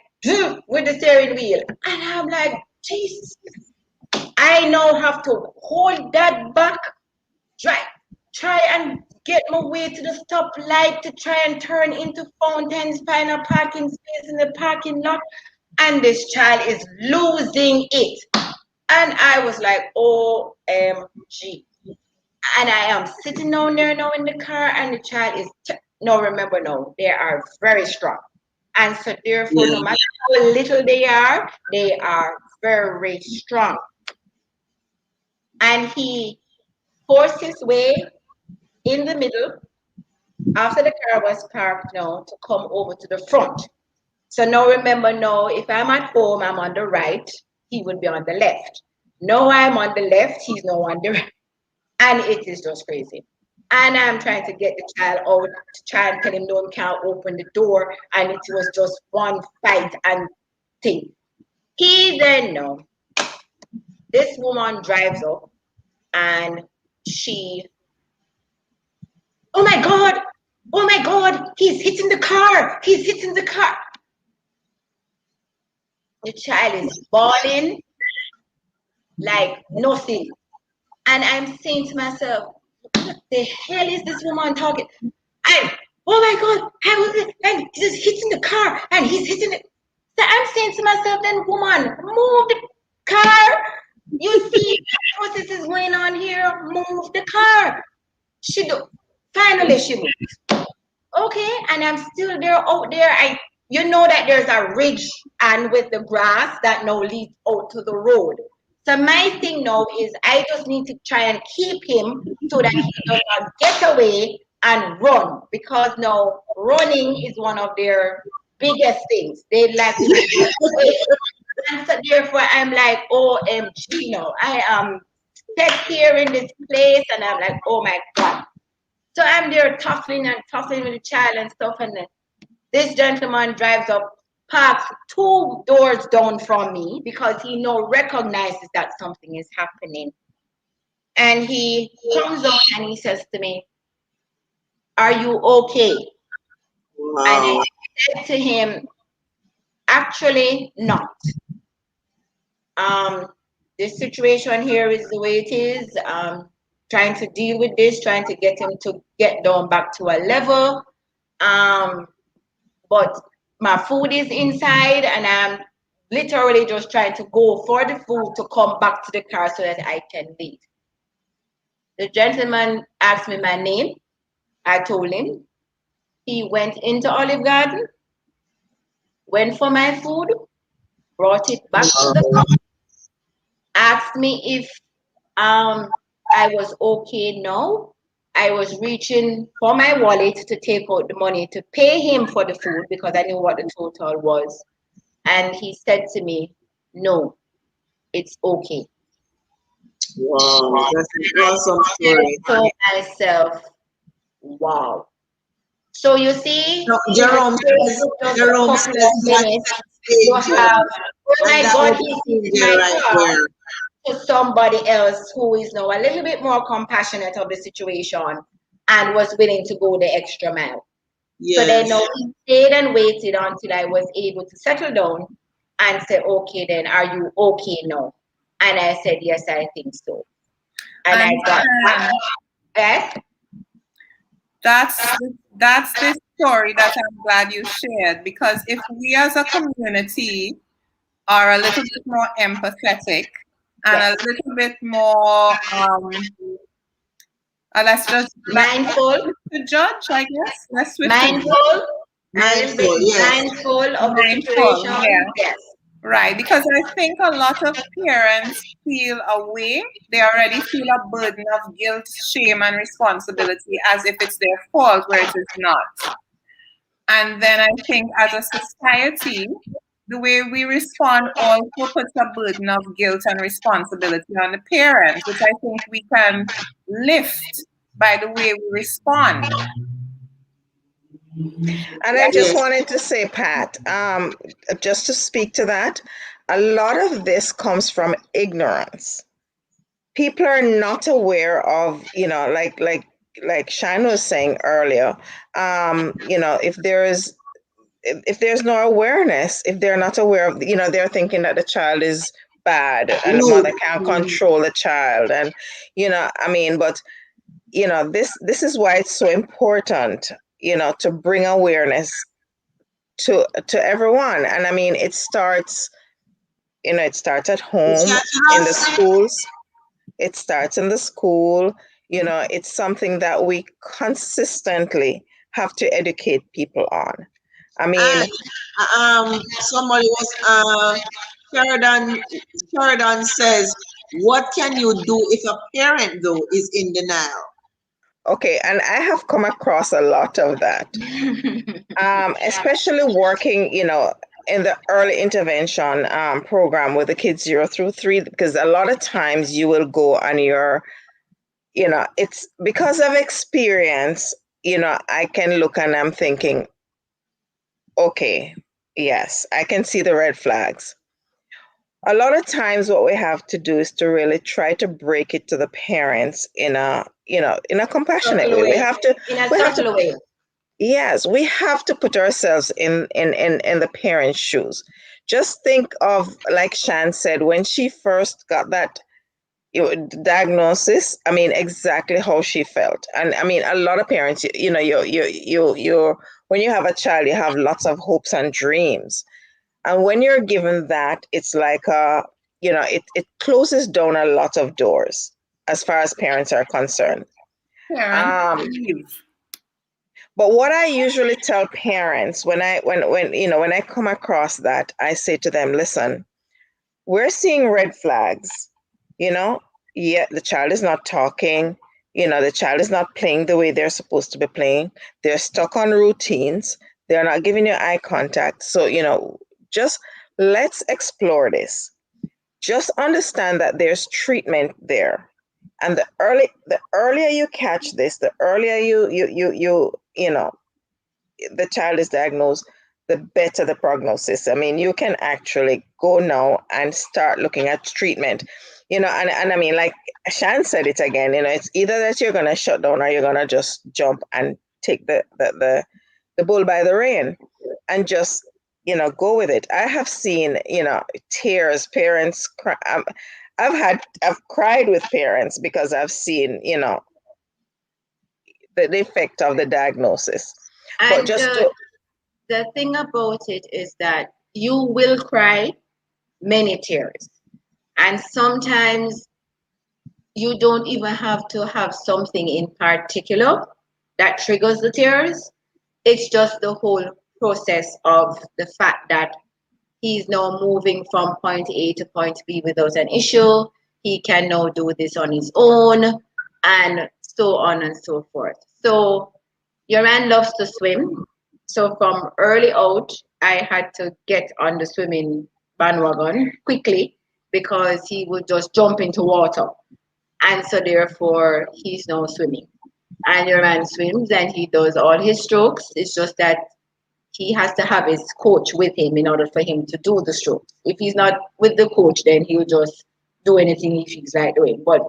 Speaker 5: with the steering wheel. And I'm like, Jesus, I now have to hold that back, try and get my way to the stoplight to try and turn into Fountains, find a parking space in the parking lot. And this child is losing it. And I was like, OMG. And I am sitting down there now in the car, and the child is, remember, they are very strong. And so therefore, no matter how little they are very strong. And he forced his way in the middle after the car was parked now to come over to the front. So now remember, if I'm at home, I'm on the right, he would be on the left. Now I'm on the left, he's now on the right. And it is just crazy. And I'm trying to get the child out to try and tell him, no, he can't open the door. And it was just one fight and thing. He then, this woman drives up and she, oh my God, he's hitting the car. The child is bawling like nothing. And I'm saying to myself, what the hell is this woman talking? And oh my God, and he's hitting the car and he's hitting it. So I'm saying to myself, then woman, move the car. You see what this is going on here? Move the car. Finally she moved. Okay, and I'm still there out there. You know that there's a ridge and with the grass that now leads out to the road. So my thing now is I just need to try and keep him so that he does not get away and run, because now running is one of their biggest things. They like to get away. And so therefore I'm like, OMG, I am set here in this place, and I'm like, oh my God. So I'm there tussling with the child and stuff, and then this gentleman drives up, parks 2 doors down from me because he now recognizes that something is happening. And he comes out and he says to me, "Are you okay?" And I
Speaker 2: Wow.
Speaker 5: said to him, "Actually, not. Um, this situation here is the way it is. Trying to deal with this, trying to get him to get down back to a level. Um, but my food is inside, and I'm literally just trying to go for the food to come back to the car so that I can leave." The gentleman asked me my name. I told him. He went into Olive Garden, went for my food, brought it back to the car,
Speaker 2: Wow.
Speaker 5: asked me if I was okay now. I was reaching for my wallet to take out the money to pay him for the food because I knew what the total was. And he said to me, "No, it's okay."
Speaker 2: Wow. That's an awesome
Speaker 5: And
Speaker 2: story.
Speaker 5: I told myself, wow. So you see,
Speaker 2: No,
Speaker 5: in a space of just a
Speaker 2: Jerome
Speaker 5: couple
Speaker 2: says
Speaker 5: of minutes,
Speaker 2: that's
Speaker 5: you
Speaker 2: danger.
Speaker 5: have, oh
Speaker 2: And
Speaker 5: my
Speaker 2: that
Speaker 5: God,
Speaker 2: was
Speaker 5: he's
Speaker 2: the
Speaker 5: in
Speaker 2: danger
Speaker 5: my
Speaker 2: right
Speaker 5: car,
Speaker 2: there.
Speaker 5: to somebody else who is now a little bit more compassionate of the situation and was willing to go the extra mile. So then
Speaker 2: Yes.
Speaker 5: now he stayed and waited until I was able to settle down and say, "Okay, then are you okay now?" And I said, "Yes, I think so." And I
Speaker 4: And
Speaker 5: got back. Yes?
Speaker 4: that's the story that I'm glad you shared, because if we as a community are a little bit more empathetic and a
Speaker 5: Yes.
Speaker 4: little bit more let's just
Speaker 5: Mindful,
Speaker 4: to judge, I guess. Let's switch to judge.
Speaker 5: mindful, a little bit
Speaker 2: Mindful, yes.
Speaker 5: mindful of the
Speaker 4: Mindful,
Speaker 5: situation.
Speaker 4: yeah.
Speaker 5: Yes.
Speaker 4: Right, because I think a lot of parents feel away. They already feel a burden of guilt, shame, and responsibility as if it's their fault, where it is not. And then I think as a society, the way we respond also puts a burden of guilt and responsibility on the parents, which I think we can lift by the way we respond.
Speaker 3: And I just
Speaker 2: Yes.
Speaker 3: wanted to say, Pat, just to speak to that, a lot of this comes from ignorance. People are not aware of, like Shan was saying earlier, if there's no awareness, if they're not aware of, they're thinking that the child is bad and the
Speaker 2: Rude.
Speaker 3: mother can't control the child, and but this is why it's so important, to bring awareness to everyone. And I mean, it starts at
Speaker 2: It
Speaker 3: home,
Speaker 2: starts with
Speaker 3: in the
Speaker 2: us.
Speaker 3: schools. It starts in the school. It's something that we consistently have to educate people on. I mean,
Speaker 2: And somebody was Sheridan says, what can you do if a parent though is in denial?
Speaker 3: okay, and I have come across a lot of that, especially working, in the early intervention program with the kids 0 through 3, because a lot of times you will go on it's because of experience, I can look and I'm thinking, okay, yes, I can see the red flags. A lot of times what we have to do is to really try to break it to the parents in a compassionate way. We have to
Speaker 5: In a
Speaker 3: we have to
Speaker 5: subtle way.
Speaker 3: Yes, we have to put ourselves in the parents' shoes. Just think of, like Shan said, when she first got that diagnosis. I mean, exactly how she felt. And I mean, a lot of parents, you when you have a child, you have lots of hopes and dreams. And when you're given that, it's like it closes down a lot of doors as far as parents are concerned.
Speaker 4: Parents
Speaker 3: Um,
Speaker 4: leave.
Speaker 3: But what I usually tell parents when I come across that, I say to them, listen, we're seeing red flags, you know, yet the child is not talking, the child is not playing the way they're supposed to be playing. They're stuck on routines. They're not giving you eye contact. So, just let's explore this. Just understand that there's treatment there. And the earlier you catch this, the earlier the child is diagnosed, the better the prognosis. I mean, you can actually go now and start looking at treatment, and I mean, like Shan said it again, it's either that you're going to shut down or you're going to just jump and take the bull by the rein and just, go with it. I have seen, tears, parents cry. I've cried with parents because I've seen, the effect of the diagnosis.
Speaker 5: And
Speaker 3: But just
Speaker 5: the thing about it is that you will cry many tears. And sometimes you don't even have to have something in particular that triggers the tears. It's just the whole process of the fact that he's now moving from point A to point B without an issue. He can now do this on his own, and so on and so forth. So your man loves to swim. So from early out, I had to get on the swimming bandwagon quickly because he would just jump into water. And so therefore he's now swimming. And your man swims and he does all his strokes. It's just that he has to have his coach with him in order for him to do the strokes. If he's not with the coach, then he'll just do anything he feels like doing. But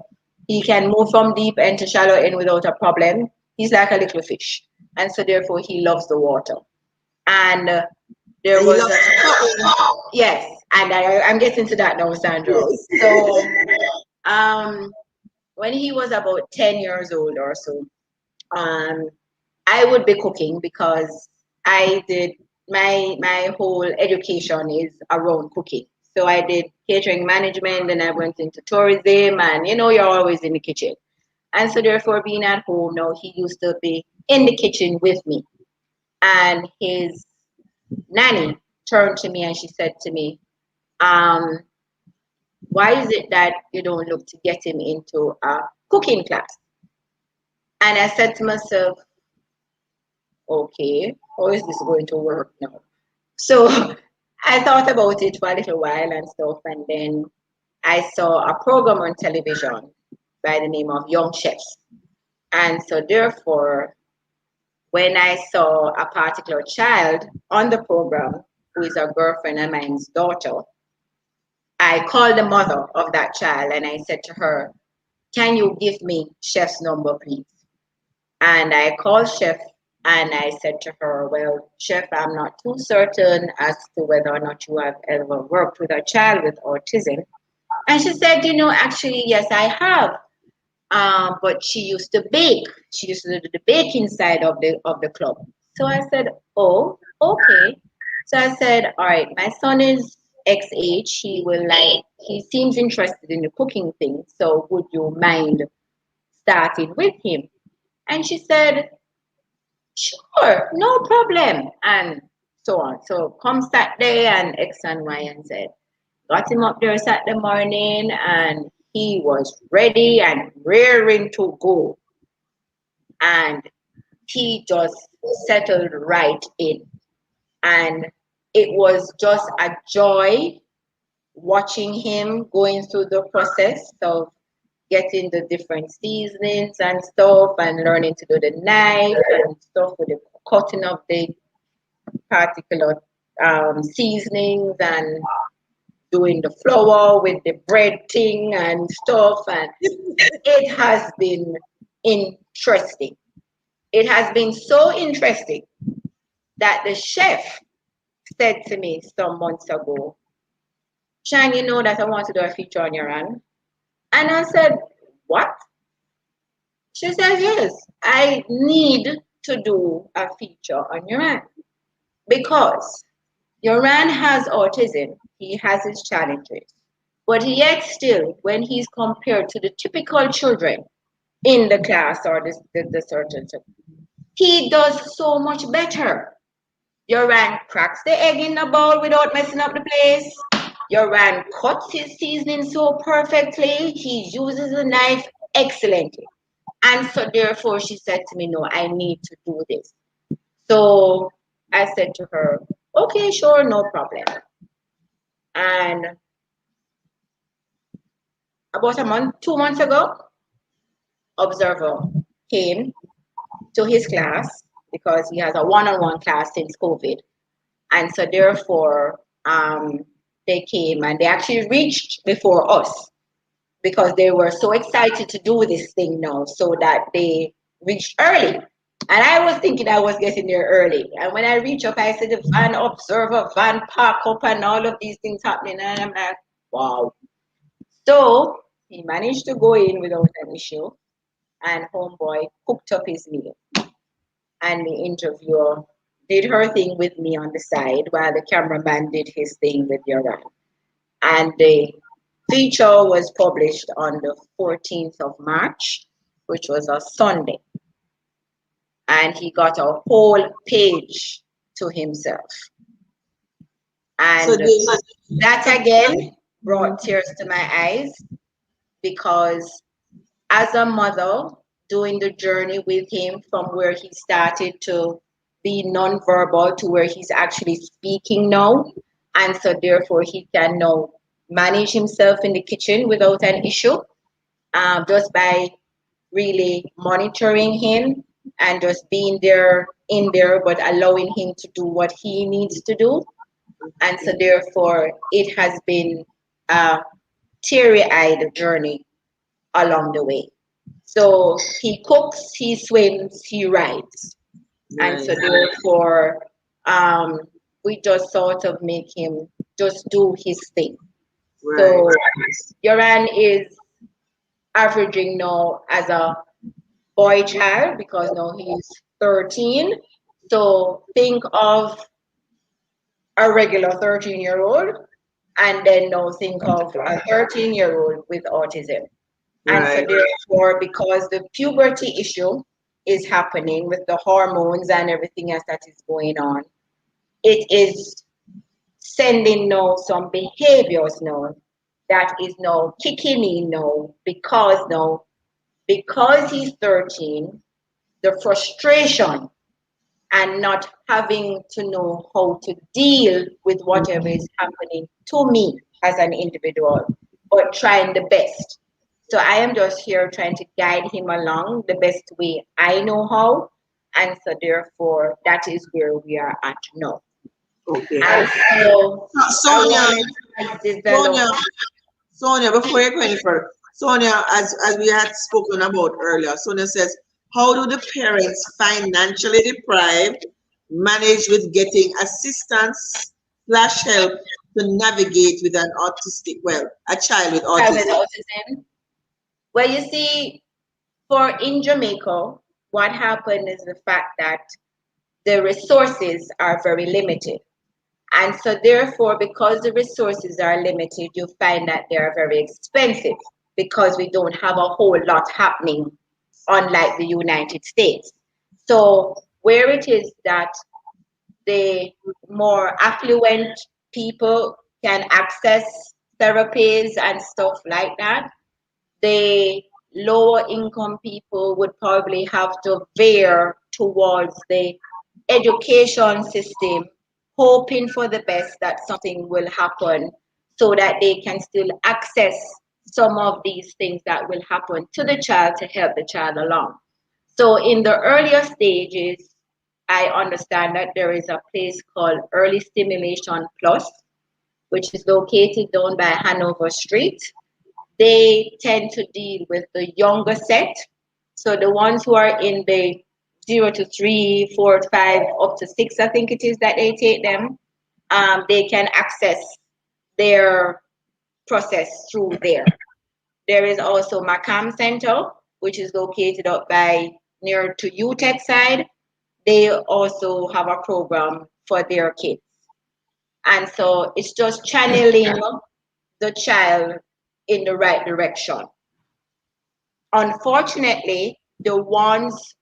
Speaker 5: he can move from deep end to shallow end without a problem. He's like a little fish. And so therefore he loves the water. And there
Speaker 2: And
Speaker 5: was yes, and I'm getting to that now, Sandra. So when he was about 10 years old or so, I would be cooking because I did my whole education is around cooking. So I did catering management, then I went into tourism, and you're always in the kitchen. And so therefore being at home now, he used to be in the kitchen with me. And his nanny turned to me and she said to me, why is it that you don't look to get him into a cooking class? And I said to myself, okay, how is this going to work now? So I thought about it for a little while and stuff, and then I saw a program on television by the name of Young Chefs. And so therefore, when I saw a particular child on the program, who is a girlfriend of mine's daughter, I called the mother of that child and I said to her, can you give me Chef's number, please? And I called Chef and I said to her, well, Chef, I'm not too certain as to whether or not you have ever worked with a child with autism. And she said, actually, yes, I have. But she used to bake. She used to do the baking side of the club. So I said, oh, okay. So I said, all right, my son is X age. He seems interested in the cooking thing. So would you mind starting with him? And she said, sure, no problem. And so on. So come Saturday and X and Y and Z. Got him up there Saturday morning and he was ready and raring to go. And he just settled right in. And it was just a joy watching him going through the process of getting the different seasonings and stuff and learning to do the knife and stuff with the cutting of the particular seasonings and doing the flour with the bread thing and stuff. And it has been interesting. It has been so interesting that the chef said to me some months ago, Shan, you know that I want to do a feature on your run. And I said, what? She said, yes, I need to do a feature on your run because your man has autism. He has his challenges. But yet still, when he's compared to the typical children in the class or the certain, he does so much better. Your man cracks the egg in the bowl without messing up the place. Your man cuts his seasoning so perfectly. He uses a knife excellently. And so therefore she said to me, no, I need to do this. So I said to her, okay, sure, no problem. And about 2 months ago, Observer came to his class because he has a one-on-one class since COVID. And so therefore, they came and they actually reached before us because they were so excited to do this thing now, so that they reached early. And I was thinking I was getting there early. And when I reach up, I see the van observer, van park up, and all of these things happening. And I'm like, wow. So he managed to go in without an issue. And Homeboy cooked up his meal. And the interviewer did her thing with me on the side while the cameraman did his thing with Yoran. And the feature was published on the 14th of March, which was a Sunday. And he got a whole page to himself. And
Speaker 2: So they,
Speaker 5: that again brought tears to my eyes, because as a mother, doing the journey with him from where he started to be nonverbal to where he's actually speaking now. And so therefore he can now manage himself in the kitchen without an issue, just by really monitoring him and just being there in there, but allowing him to do what he needs to do. And so therefore it has been a teary-eyed journey along the way. So he cooks, he swims, he rides. And so therefore we just sort of make him just do his thing.
Speaker 2: right.
Speaker 5: So Yoran is averaging now as a boy child, because now he's 13. So think of a regular 13-year-old, and then now think of a 13-year-old with autism. And so
Speaker 2: Right.
Speaker 5: therefore, because the puberty issue is happening with the hormones and everything else that is going on, it is sending now some behaviors now that is now kicking in now because he's 13, the frustration and not having to know how to deal with whatever is happening to me as an individual, but trying the best. So I am just here trying to guide him along the best way I know how. And so therefore, that is where we are at now.
Speaker 2: Okay.
Speaker 5: And so I
Speaker 2: Sonia,
Speaker 5: wanted to develop.
Speaker 2: Sonia, before you go any further, Sonia, as we had spoken about earlier, Sonia says, how do the parents financially deprived manage with getting assistance / help to navigate with an autistic, well, a child with
Speaker 5: With
Speaker 2: autism?
Speaker 5: autism. Well, you see, for in Jamaica, what happened is the fact that the resources are very limited. And so therefore, because the resources are limited, you find that they are very expensive because we don't have a whole lot happening, unlike the United States. So where it is that the more affluent people can access therapies and stuff like that, the lower income people would probably have to veer towards the education system, hoping for the best that something will happen so that they can still access some of these things that will happen to the child to help the child along. So in the earlier stages, I understand that there is a place called Early Stimulation Plus, which is located down by Hanover Street. They tend to deal with the younger set. So the ones who are in the 0 to 3, 4, 5, up to 6, I think it is that they take them, they can access their process through there. There is also Macam Center, which is located up by near to UTEC side. They also have a program for their kids. And so it's just channeling the child in the right direction. Unfortunately, the ones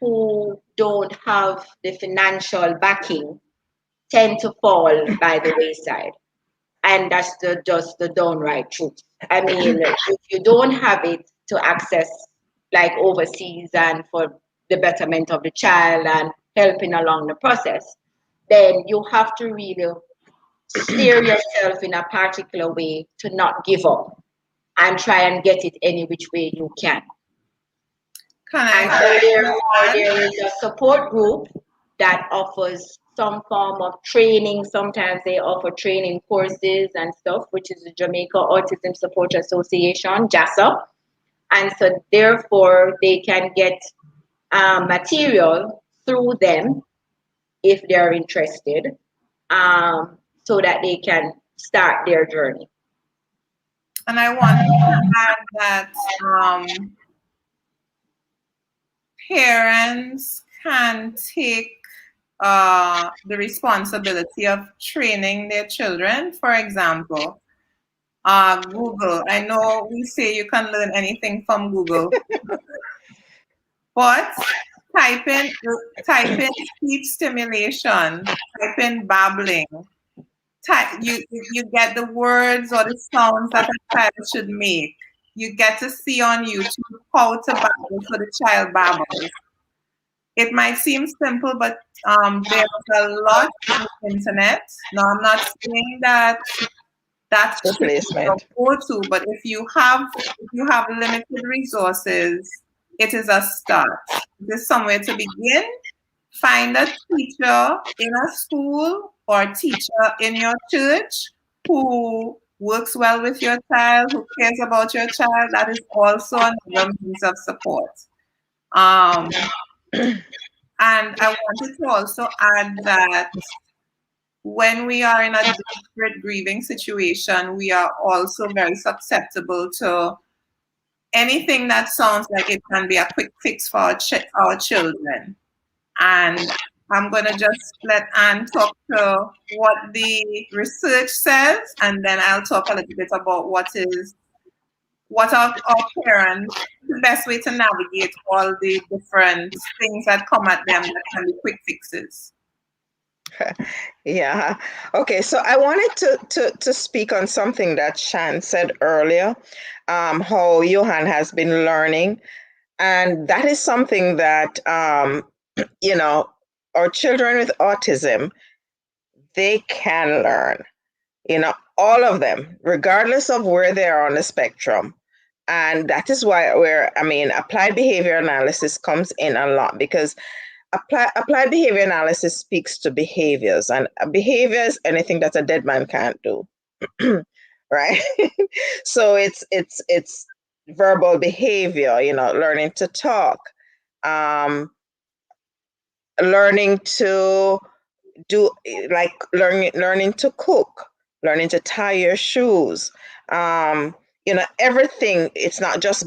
Speaker 5: who don't have the financial backing tend to fall by the wayside. And that's just the downright truth. I mean, if you don't have it to access like overseas and for the betterment of the child and helping along the process, then you have to really steer yourself in a particular way to not give up and try and get it any which way you can.
Speaker 4: Can
Speaker 5: And
Speaker 4: I
Speaker 5: so therefore there is a support group that offers some form of training. Sometimes they offer training courses and stuff, which is the Jamaica Autism Support Association, JASA. And so therefore they can get material through them if they're interested, so that they can start their journey.
Speaker 4: And I want to add that parents can take the responsibility of training their children. For example, Google. I know we say you can learn anything from Google, but type in speech stimulation, type in babbling. You get the words or the sounds that a child should make. You get to see on YouTube how to babble so the child babbles. It might seem simple, but there's a lot on the internet. Now, I'm not saying that that's
Speaker 3: replacement
Speaker 4: go to, but if you have limited resources, it is a start. It is somewhere to begin. Find a teacher in a school or teacher in your church who works well with your child, who cares about your child. That is also another means of support. And I wanted to also add that when we are in a desperate grieving situation, we are also very susceptible to anything that sounds like it can be a quick fix for our children. And I'm going to just let Anne talk to what the research says, and then I'll talk a little bit about what are our parents, the best way to navigate all the different things that come at them that can be quick fixes.
Speaker 3: Yeah. Okay. So I wanted to speak on something that Shan said earlier, how Johan has been learning. And that is something that, you know, our children with autism, they can learn, you know, all of them, regardless of where they are on the spectrum. And that is why applied behavior analysis comes in a lot, because applied behavior analysis speaks to behaviors, and behaviors, anything that a dead man can't do, right? So it's verbal behavior, you know, learning to talk, learning to do, like learning to cook, learning to tie your shoes, you know, everything. It's not just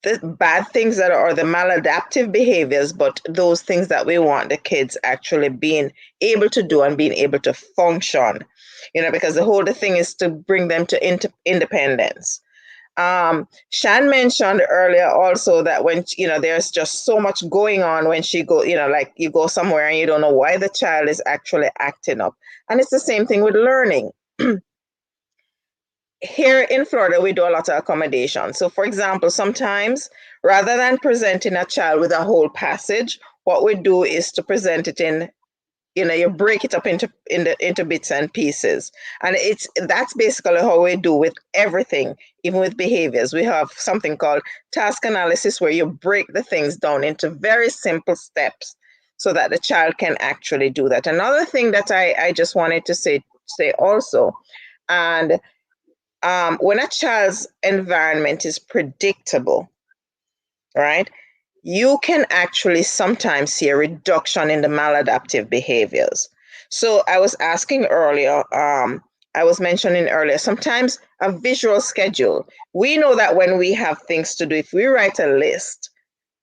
Speaker 3: the bad things that are the maladaptive behaviors, but those things that we want the kids actually being able to do and being able to function, you know, because the thing is to bring them to independence. Shan mentioned earlier also that when, you know, there's just so much going on when she go, you know, like you go somewhere and you don't know why the child is actually acting up. And it's the same thing with learning. Here in Florida, we do a lot of accommodation. So for example, sometimes rather than presenting a child with a whole passage, what we do is to present it in, you know, you break it up into bits and pieces. And that's basically how we do with everything, even with behaviors. We have something called task analysis, where you break the things down into very simple steps so that the child can actually do that. Another thing that I just wanted to say also, and when a child's environment is predictable, right, you can actually sometimes see a reduction in the maladaptive behaviors. So I was asking earlier, I was mentioning earlier, sometimes a visual schedule. We know that when we have things to do, if we write a list,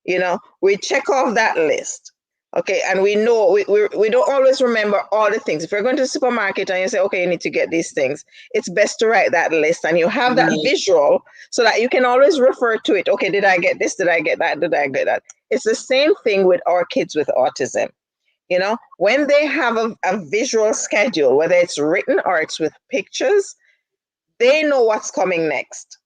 Speaker 3: you know, we check off that list. Okay, and we know we don't always remember all the things. If you're going to the supermarket and you say, okay, you need to get these things, it's best to write that list and you have that visual so that you can always refer to it. Okay, did I get this? Did I get that? Did I get that? It's the same thing with our kids with autism. You know, when they have a visual schedule, whether it's written or it's with pictures, they know what's coming next.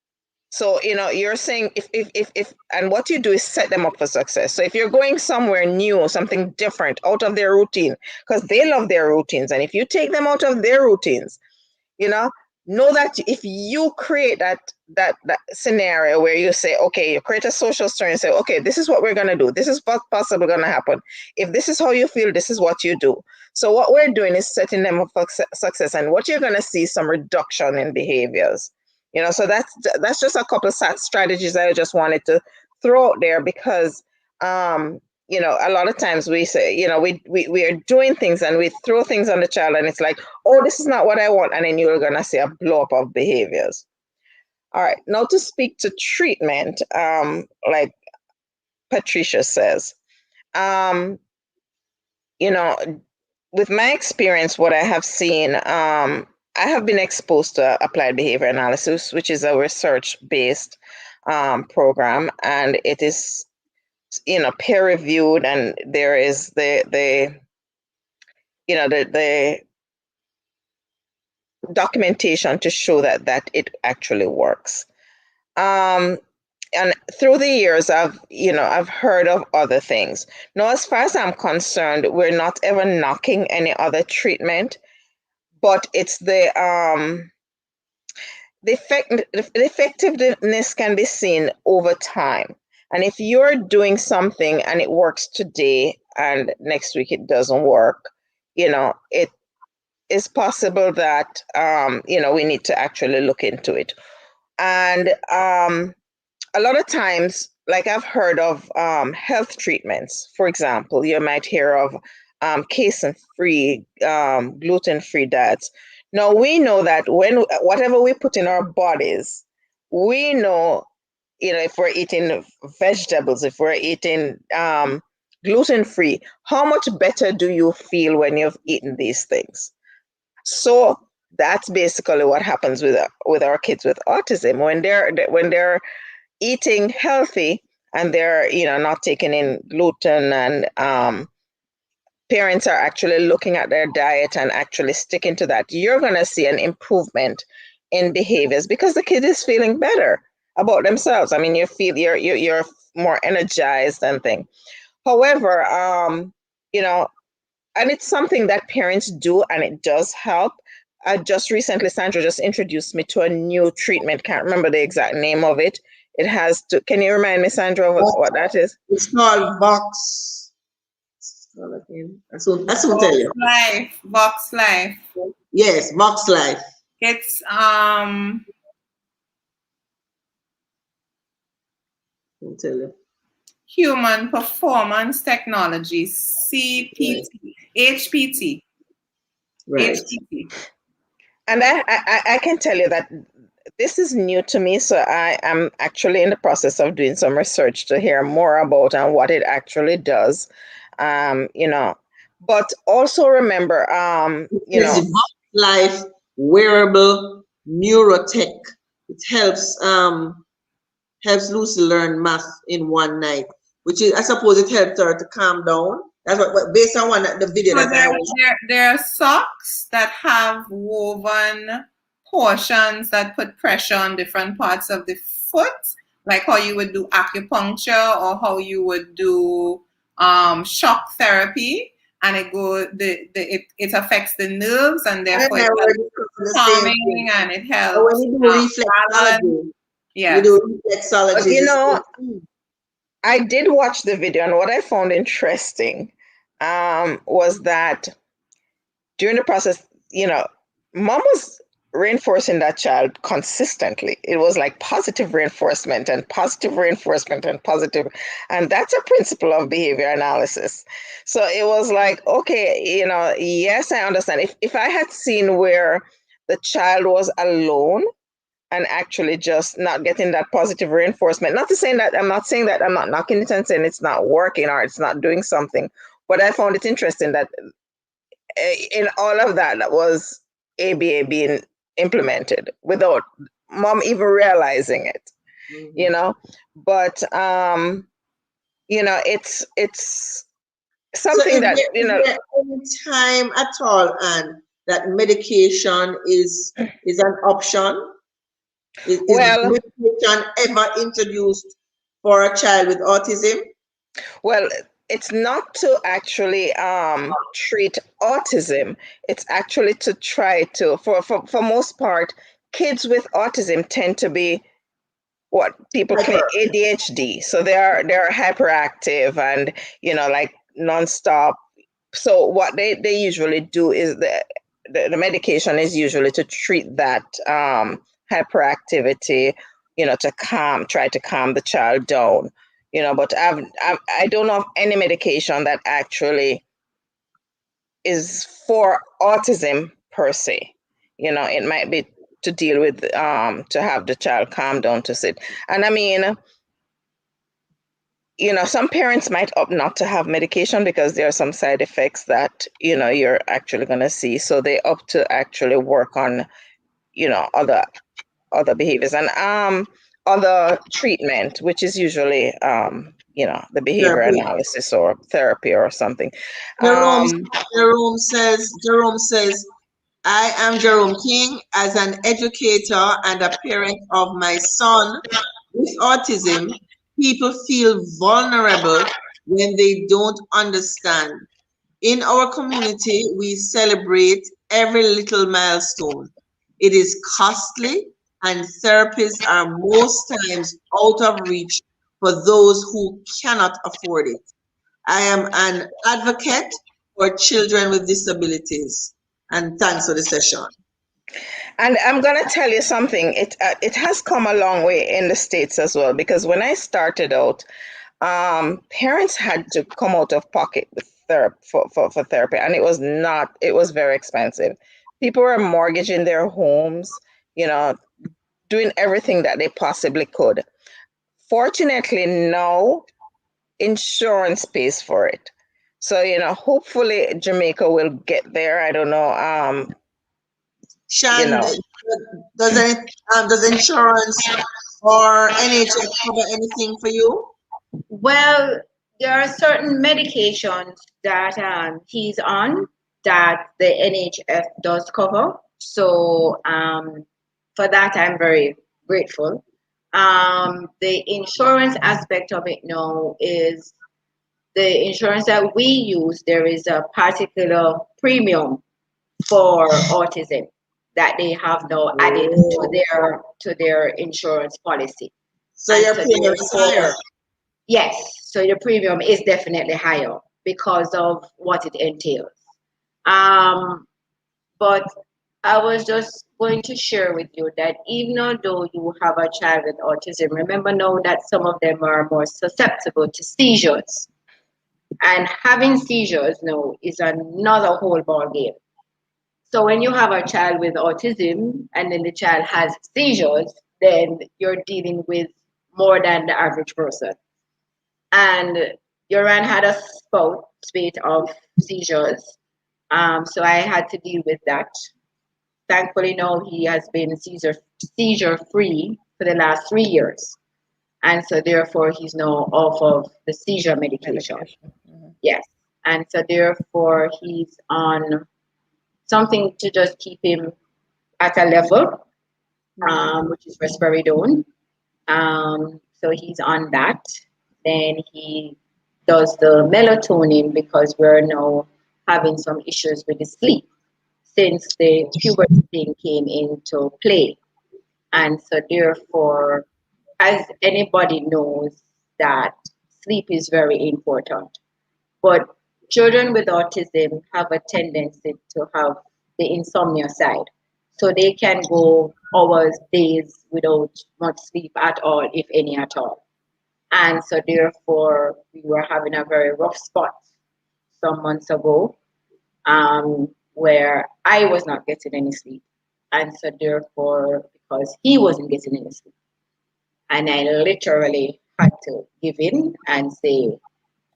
Speaker 3: So, you know, you're saying if and what you do is set them up for success. So if you're going somewhere new, something different, out of their routine, because they love their routines. And if you take them out of their routines, you know, know that if you create that scenario where you say, okay, you create a social story and say, okay, this is what we're going to do. This is what's possibly going to happen. If this is how you feel, this is what you do. So what we're doing is setting them up for success. And what you're going to see is some reduction in behaviors. You know, so that's just a couple of strategies that I just wanted to throw out there because, you know, a lot of times we say, you know, we are doing things and we throw things on the child and it's like, oh, this is not what I want. And then you're going to see a blow up of behaviors. All right. Now to speak to treatment, like Patricia says, you know, with my experience, what I have seen, I have been exposed to applied behavior analysis, which is a research-based program, and it is, you know, peer-reviewed, and there is the documentation to show that it actually works. And through the years, I've heard of other things. Now, as far as I'm concerned, we're not ever knocking any other treatment, but it's the effectiveness can be seen over time. And if you're doing something and it works today and next week it doesn't work, you know, it is possible that, you know, we need to actually look into it. And a lot of times, like I've heard of health treatments, for example, you might hear of casein-free, gluten-free diets. Now, we know that whatever we put in our bodies, we know, you know, if we're eating vegetables, if we're eating gluten-free, how much better do you feel when you've eaten these things? So that's basically what happens with our kids with autism. When they're eating healthy and they're, you know, not taking in gluten, and parents are actually looking at their diet and actually sticking to that, you're going to see an improvement in behaviors because the kid is feeling better about themselves. I mean, you feel you're more energized and things. However, you know, and it's something that parents do, and it does help. Just recently, Sandra just introduced me to a new treatment. Can't remember the exact name of it. It has to. Can you remind me, Sandra, what that is?
Speaker 2: It's called Box. That's what I'll tell you.
Speaker 4: Box Life.
Speaker 2: Yes, Box Life.
Speaker 4: It's
Speaker 2: I'll tell you.
Speaker 4: Human Performance Technology, CPT, HPT.
Speaker 2: Right.
Speaker 4: HPT.
Speaker 3: And I can tell you that this is new to me, so I am actually in the process of doing some research to hear more about and what it actually does. You know, but also remember, you know,
Speaker 2: Box Life wearable neurotech. It helps Lucy learn math in one night, which is, I suppose, it helped her to calm down. That's what based on the video
Speaker 4: So
Speaker 2: that I watched.
Speaker 4: there are socks that have woven portions that put pressure on different parts of the foot, like how you would do acupuncture or how you would do shock therapy, and it affects the nerves, and therefore it helps calming, and it helps
Speaker 2: when you do reflexology,
Speaker 4: yes.
Speaker 2: you do reflexology.
Speaker 3: You know, I did watch the video, and what I found interesting was that during the process, you know, mom was reinforcing that child consistently. It was like positive reinforcement and positive reinforcement and positive. And that's a principle of behavior analysis. So it was like, okay, you know, yes, I understand. If I had seen where the child was alone and actually just not getting that positive reinforcement, not to say that I'm not saying that I'm not knocking it and saying it's not working or it's not doing something, but I found it interesting that in all of that was ABA being implemented without mom even realizing it, you know. But you know, it's something
Speaker 2: so
Speaker 3: that, you know,
Speaker 2: any time at all, and that medication is an option. Is medication ever introduced for a child with autism?
Speaker 3: Well, it's not to actually treat autism. It's actually to try to, for most part, kids with autism tend to be what people claim ADHD. So they're hyperactive and, you know, like nonstop. So what they usually do is the medication is usually to treat that hyperactivity, you know, to try to calm the child down, you know. But I don't know of any medication that actually is for autism per se. You know, it might be to deal with to have the child calm down to sit. And I mean, you know, some parents might opt not to have medication because there are some side effects that, you know, you're actually going to see. So they opt to actually work on, you know, other behaviors and other treatment, which is usually you know, the behavior
Speaker 2: Therapy.
Speaker 3: analysis or therapy or something.
Speaker 2: Jerome says, I am Jerome King. As an educator and a parent of my son with autism, people feel vulnerable when they don't understand. In our community, we celebrate every little milestone. It is costly, and therapists are most times out of reach for those who cannot afford it. I am an advocate for children with disabilities. And thanks for the session.
Speaker 3: And I'm going to tell you something. It has come a long way in the States as well, because when I started out, parents had to come out of pocket with for therapy, and it was very expensive. People were mortgaging their homes, you know, doing everything that they possibly could. Fortunately, now insurance pays for it. So, you know, hopefully Jamaica will get there. I don't know. You
Speaker 2: Shan,
Speaker 3: know,
Speaker 2: does insurance or NHS cover anything for you?
Speaker 5: Well, there are certain medications that he's on that the NHF does cover. So for that, I'm very grateful. The insurance aspect of it now is the insurance that we use. There is a particular premium for autism that they have now added to their insurance policy.
Speaker 2: So
Speaker 5: And
Speaker 2: your
Speaker 5: so
Speaker 2: premium is
Speaker 5: therefore,
Speaker 2: higher.
Speaker 5: yes, so your premium is definitely higher because of what it entails. But I was just going to share with you that even though you have a child with autism, remember now that some of them are more susceptible to seizures. And having seizures now is another whole ball game. So when you have a child with autism and then the child has seizures, then you're dealing with more than the average person. And Yoran had a spate of seizures. So I had to deal with that. Thankfully, now he has been seizure free for the last 3 years. And so therefore he's now off of the seizure medication.
Speaker 3: Mhm.
Speaker 5: Yes. And so therefore he's on something to just keep him at a level, which is risperidone. So he's on that. Then he does the melatonin because we're now having some issues with his sleep since the puberty thing came into play. And so therefore, as anybody knows that sleep is very important. But children with autism have a tendency to have the insomnia side. So they can go hours, days without much sleep at all, if any at all. And so therefore, we were having a very rough spot some months ago, where I was not getting any sleep. And so therefore, because he wasn't getting any sleep, and I literally had to give in and say,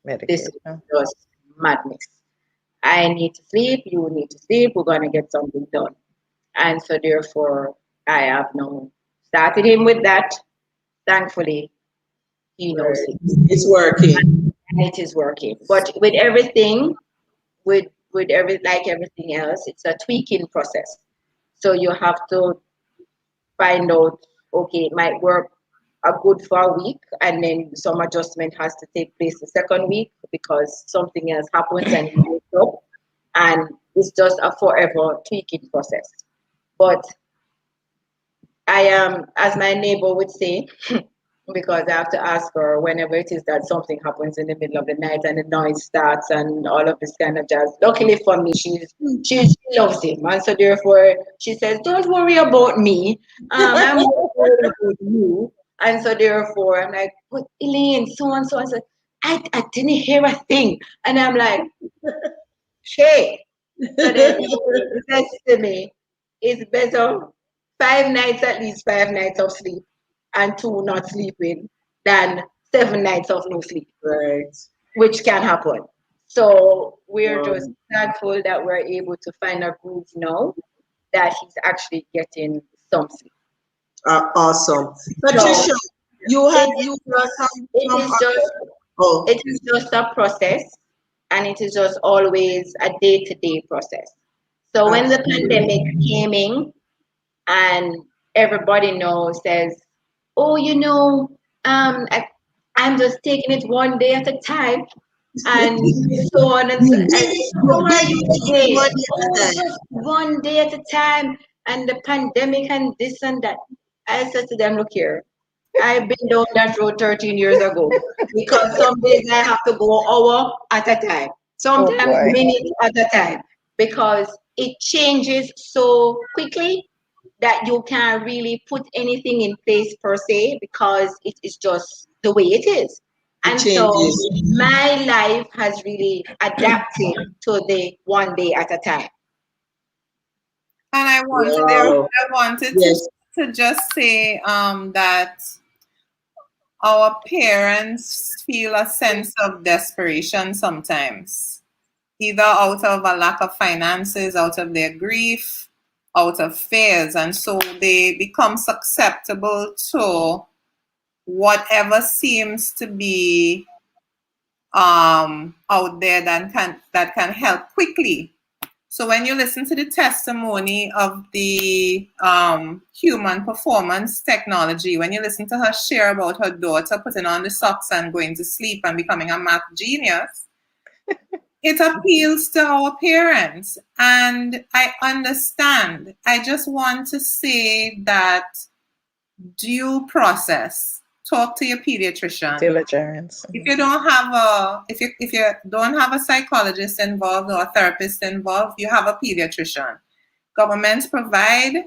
Speaker 5: this is
Speaker 3: Medication.
Speaker 5: just madness. I need to sleep, you need to sleep, we're going to get something done. And so therefore, I have now started him with that. Thankfully, he knows it.
Speaker 2: It's working.
Speaker 5: And it is working. But with everything, with like everything else, it's a tweaking process. So you have to find out, okay, it might work a good for a week, and then some adjustment has to take place the second week because something else happens and it wakes up, and it's just a forever tweaking process. But I am, as my neighbor would say, because I have to ask her whenever it is that something happens in the middle of the night and the noise starts and all of this kind of jazz. Luckily for me, she loves him, and so therefore she says, "Don't worry about me. I'm more worried about you." And so therefore, I'm like, "But Elaine, so and so," I said, "I didn't hear a thing," and I'm like, "Hey." So then he says to me, "It's better 5 nights, at least 5 nights of sleep, and 2 not sleeping than 7 nights of no sleep,"
Speaker 2: Right.
Speaker 5: which can happen. So we're
Speaker 2: Wow.
Speaker 5: just thankful that we're able to find a groove now that he's actually getting some sleep.
Speaker 2: Awesome.
Speaker 5: So
Speaker 2: Patricia, you
Speaker 5: it
Speaker 2: had
Speaker 5: is
Speaker 2: you
Speaker 5: just
Speaker 2: come
Speaker 5: it
Speaker 2: from
Speaker 5: is just
Speaker 2: oh,
Speaker 5: it is just a process, and it is just always a day-to-day process. So when the pandemic
Speaker 2: absolutely.
Speaker 5: came in, and everybody knows says, "Oh, I'm just taking it one day at a time," and so on and so. And how are you today?
Speaker 2: One at
Speaker 5: Oh,
Speaker 2: a time.
Speaker 5: just one day at a time, and the pandemic and this and that. I said to them, "Look here, I've been down that road 13 years ago, because some days I have to go hour at a time,
Speaker 3: Oh
Speaker 5: sometimes
Speaker 3: boy.
Speaker 5: minute at a time, because it changes so quickly that you can't really put anything in place per se, because it is just the way it is."
Speaker 2: It
Speaker 5: And so
Speaker 2: changes.
Speaker 5: my life has really adapted to the one day at a time.
Speaker 4: And
Speaker 2: Wow.
Speaker 4: I wanted
Speaker 2: Yes.
Speaker 4: to just say that our parents feel a sense of desperation sometimes, either out of a lack of finances, out of their grief, out of fears. And so they become susceptible to whatever seems to be out there that can help quickly. So when you listen to the testimony of the human performance technology, when you listen to her share about her daughter putting on the socks and going to sleep and becoming a math genius, it appeals to our parents. And I understand. I just want to say that due process. Talk to your pediatrician.
Speaker 3: Diligence.
Speaker 4: If you don't have if you don't have a psychologist involved or a therapist involved, you have a pediatrician. Governments provide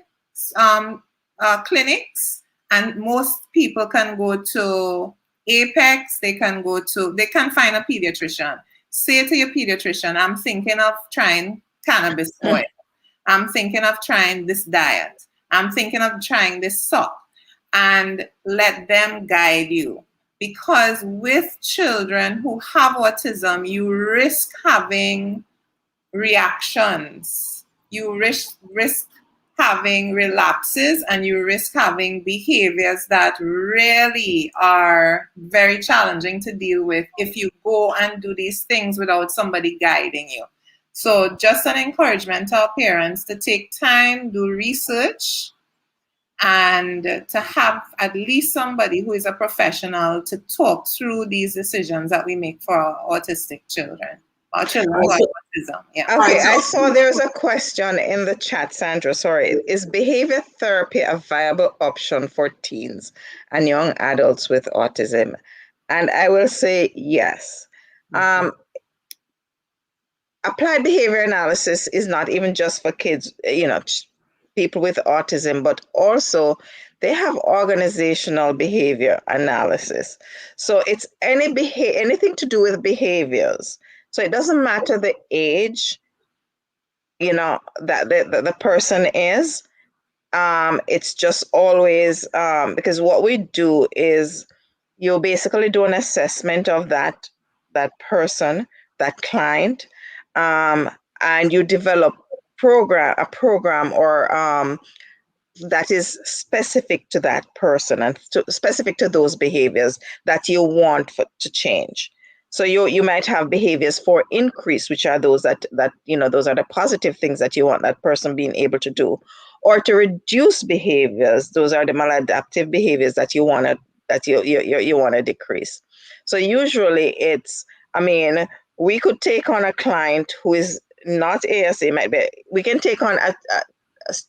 Speaker 4: clinics, and most people can go to Apex. They can find a pediatrician. Say to your pediatrician, "I'm thinking of trying cannabis oil. I'm thinking of trying this diet. I'm thinking of trying this sock," and let them guide you. Because with children who have autism, you risk having reactions. You risk having relapses, and you risk having behaviors that really are very challenging to deal with if you go and do these things without somebody guiding you. So just an encouragement to our parents to take time, do research, and to have at least somebody who is a professional to talk through these decisions that we make for our autistic children, our children who have autism. Yeah.
Speaker 3: Okay,
Speaker 2: so
Speaker 3: I saw there's a question in the chat, Sandra. Sorry. Is behavior therapy a viable option for teens and young adults with autism? And I will say yes. Applied behavior analysis is not even just for kids, people with autism, but also they have organizational behavior analysis. So it's anything to do with behaviors. So it doesn't matter the age, that the person is. It's just always because what we do is you basically do an assessment of that person, that client, and you develop a program or that is specific to that person and specific to those behaviors that you want to change. So you might have behaviors for increase, which are those that those are the positive things that you want that person being able to do, or to reduce behaviors. Those are the maladaptive behaviors that you want to decrease. So usually we could take on a client who is not ASA. We can take on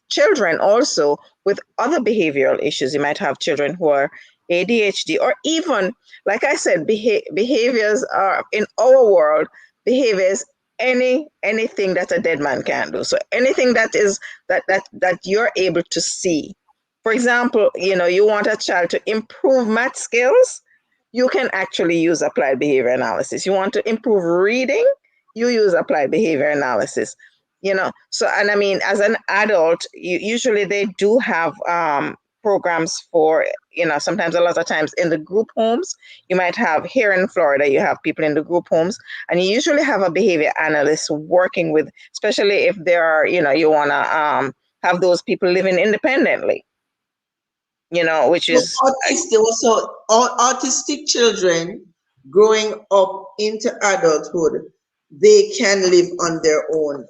Speaker 3: children also with other behavioral issues. You might have children who are ADHD, or even, like I said, behaviors are in our world, behaviors anything that a dead man can do. So anything that is that you're able to see. For example, you want a child to improve math skills, you can actually use applied behavior analysis. You want to improve reading, you use applied behavior analysis. So, and I mean, as an adult, usually they do have programs for, sometimes, a lot of times in the group homes. You might have, here in Florida, you have people in the group homes, and you usually have a behavior analyst working with, especially if there are, you want to have those people living independently, which is
Speaker 2: autistic children growing up into adulthood, they can live on their own.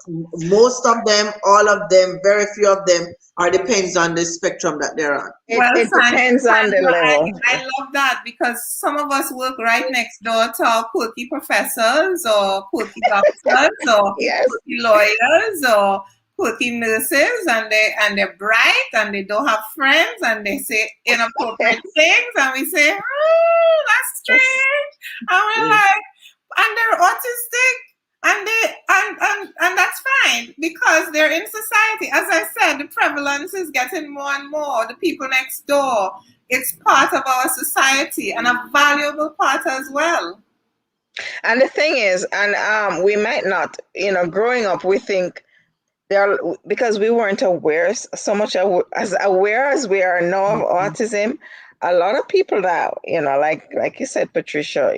Speaker 2: Most of them, all of them, very few of them depends on the spectrum that they're on.
Speaker 3: It depends on the level.
Speaker 4: I love that, because some of us work right next door to our quirky professors or quirky doctors or
Speaker 3: yes.
Speaker 4: quirky lawyers or quirky nurses, and they're bright and they don't have friends and they say inappropriate things, and we say, that's strange, and we're like, and they're autistic, and that's fine, because they're in society. As I said, the prevalence is getting more and more. The people next door, it's part of our society, and a valuable part as well.
Speaker 3: And the thing is, and we might not, growing up, we think because we weren't aware, so much as aware as we are now of autism, a lot of people now, like you said, Patricia,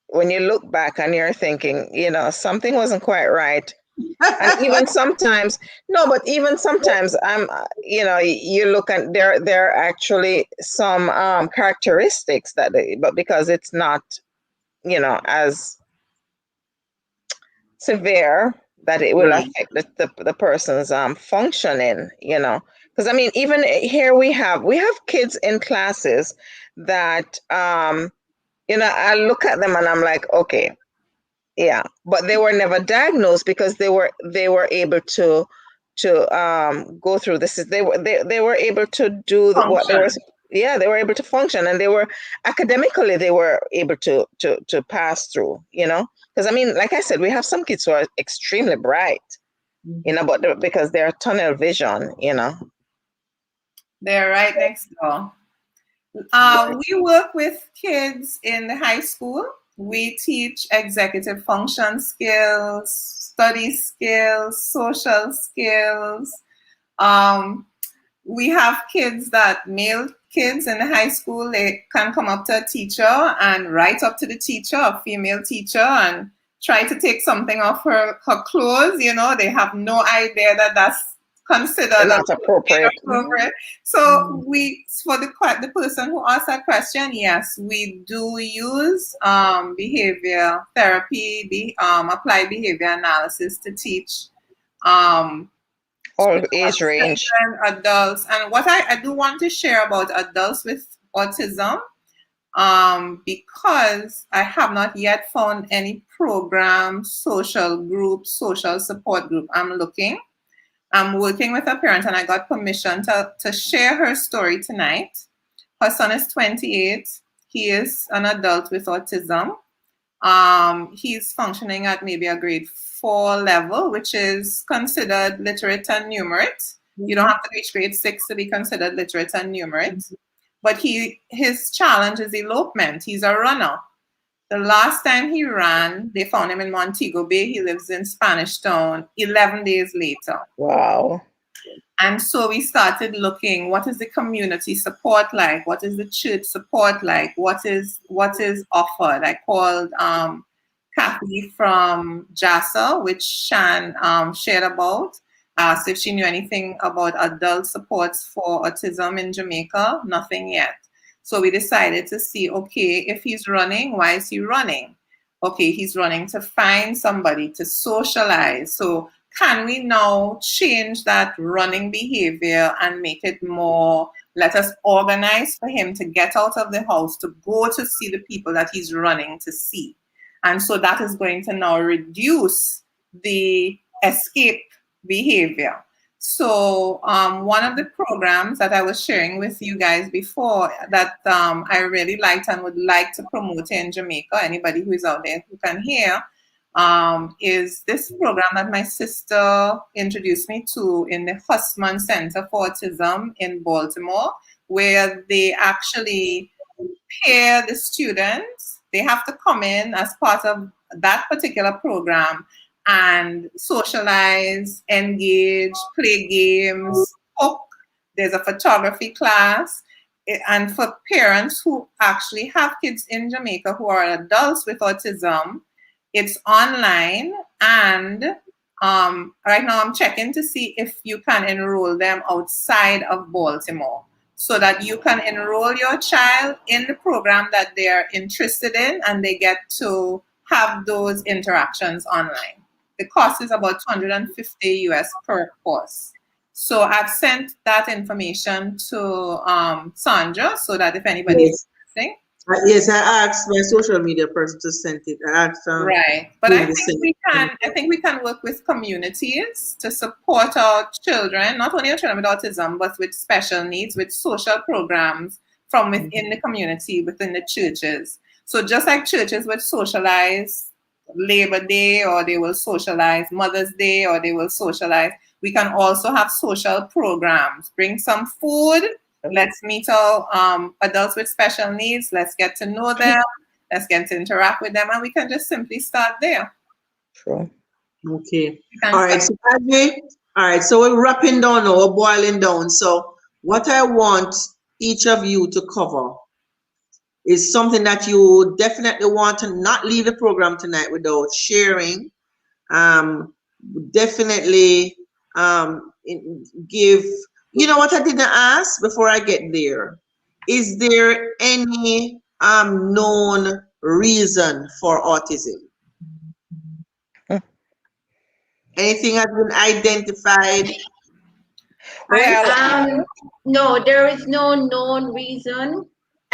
Speaker 3: when you look back and you're thinking, something wasn't quite right. And even sometimes, I'm, you look and there are actually some characteristics but because it's not, as severe, that it will affect the person's functioning, because I mean, even here we have kids in classes that I look at them and I'm like, okay, yeah, but they were never diagnosed because they were able to go through this. They were able to do what they were. Yeah, they were able to function, and they were academically they were able to pass through. Because I mean, like I said, we have some kids who are extremely bright, but because they're tunnel vision,
Speaker 4: They're right next door. We work with kids in the high school. We teach executive function skills, study skills, social skills. We have male kids in the high school, they can come up to a teacher and write up to the teacher, a female teacher, and try to take something off her clothes. They have no idea that that's considered
Speaker 3: not appropriate.
Speaker 4: So for the person who asked that question, yes, we do use behavior therapy, applied behavior analysis to teach
Speaker 3: all age range,
Speaker 4: adults. And what I do want to share about adults with autism, because I have not yet found any program, social group, social support group. I'm working with a parent, and I got permission to share her story tonight. Her son is 28. He is an adult with autism. He's functioning at maybe a grade 4 level, which is considered literate and numerate. You don't have to reach grade 6 to be considered literate and numerate. But his challenge is elopement. He's a runner. The last time he ran, they found him in Montego Bay. He lives in Spanish Town. 11 days later.
Speaker 3: Wow.
Speaker 4: And so we started looking, what is the community support like? What is the church support like? What is offered? I called Kathy from JASA, which Sian shared about. Asked if she knew anything about adult supports for autism in Jamaica. Nothing yet. So we decided to see, okay, if he's running, why is he running? Okay, he's running to find somebody to socialize. So can we now change that running behavior and make it more, let us organize for him to get out of the house, to go to see the people that he's running to see. And so that is going to now reduce the escape behavior. So one of the programs that I was sharing with you guys before that I really liked and would like to promote in Jamaica, anybody who is out there who can hear, is this program that my sister introduced me to in the Hussman Center for Autism in Baltimore, where they actually pair the students. They have to come in as part of that particular program and socialize, engage, play games, cook. There's a photography class. And for parents who actually have kids in Jamaica who are adults with autism, it's online. And right now I'm checking to see if you can enroll them outside of Baltimore, so that you can enroll your child in the program that they're interested in and they get to have those interactions online. The cost is about $250 US per course. So I've sent that information to Sandra, so that if anybody's
Speaker 2: Yes.
Speaker 4: interested.
Speaker 2: Yes, I asked my social media person to send it. I asked
Speaker 4: Right, but I
Speaker 2: Linda
Speaker 4: think we can. I think we can work with communities to support our children, not only our children with autism, but with special needs, with social programs from within the community, within the churches. So just like churches would socialize Labor Day, or they will socialize Mother's Day, or they will socialize, we can also have social programs. Bring some food. Let's meet our adults with special needs. Let's get to know them. Let's get to interact with them, and we can just simply start there.
Speaker 3: True.
Speaker 2: Okay. All right. So, all right. So we're wrapping down now, we're boiling down. So what I want each of you to cover is something that you definitely want to not leave the program tonight without sharing. Definitely give, you know what I didn't ask before I get there? Is there any known reason for autism? Anything has been identified?
Speaker 3: Well,
Speaker 5: No, there is no known reason.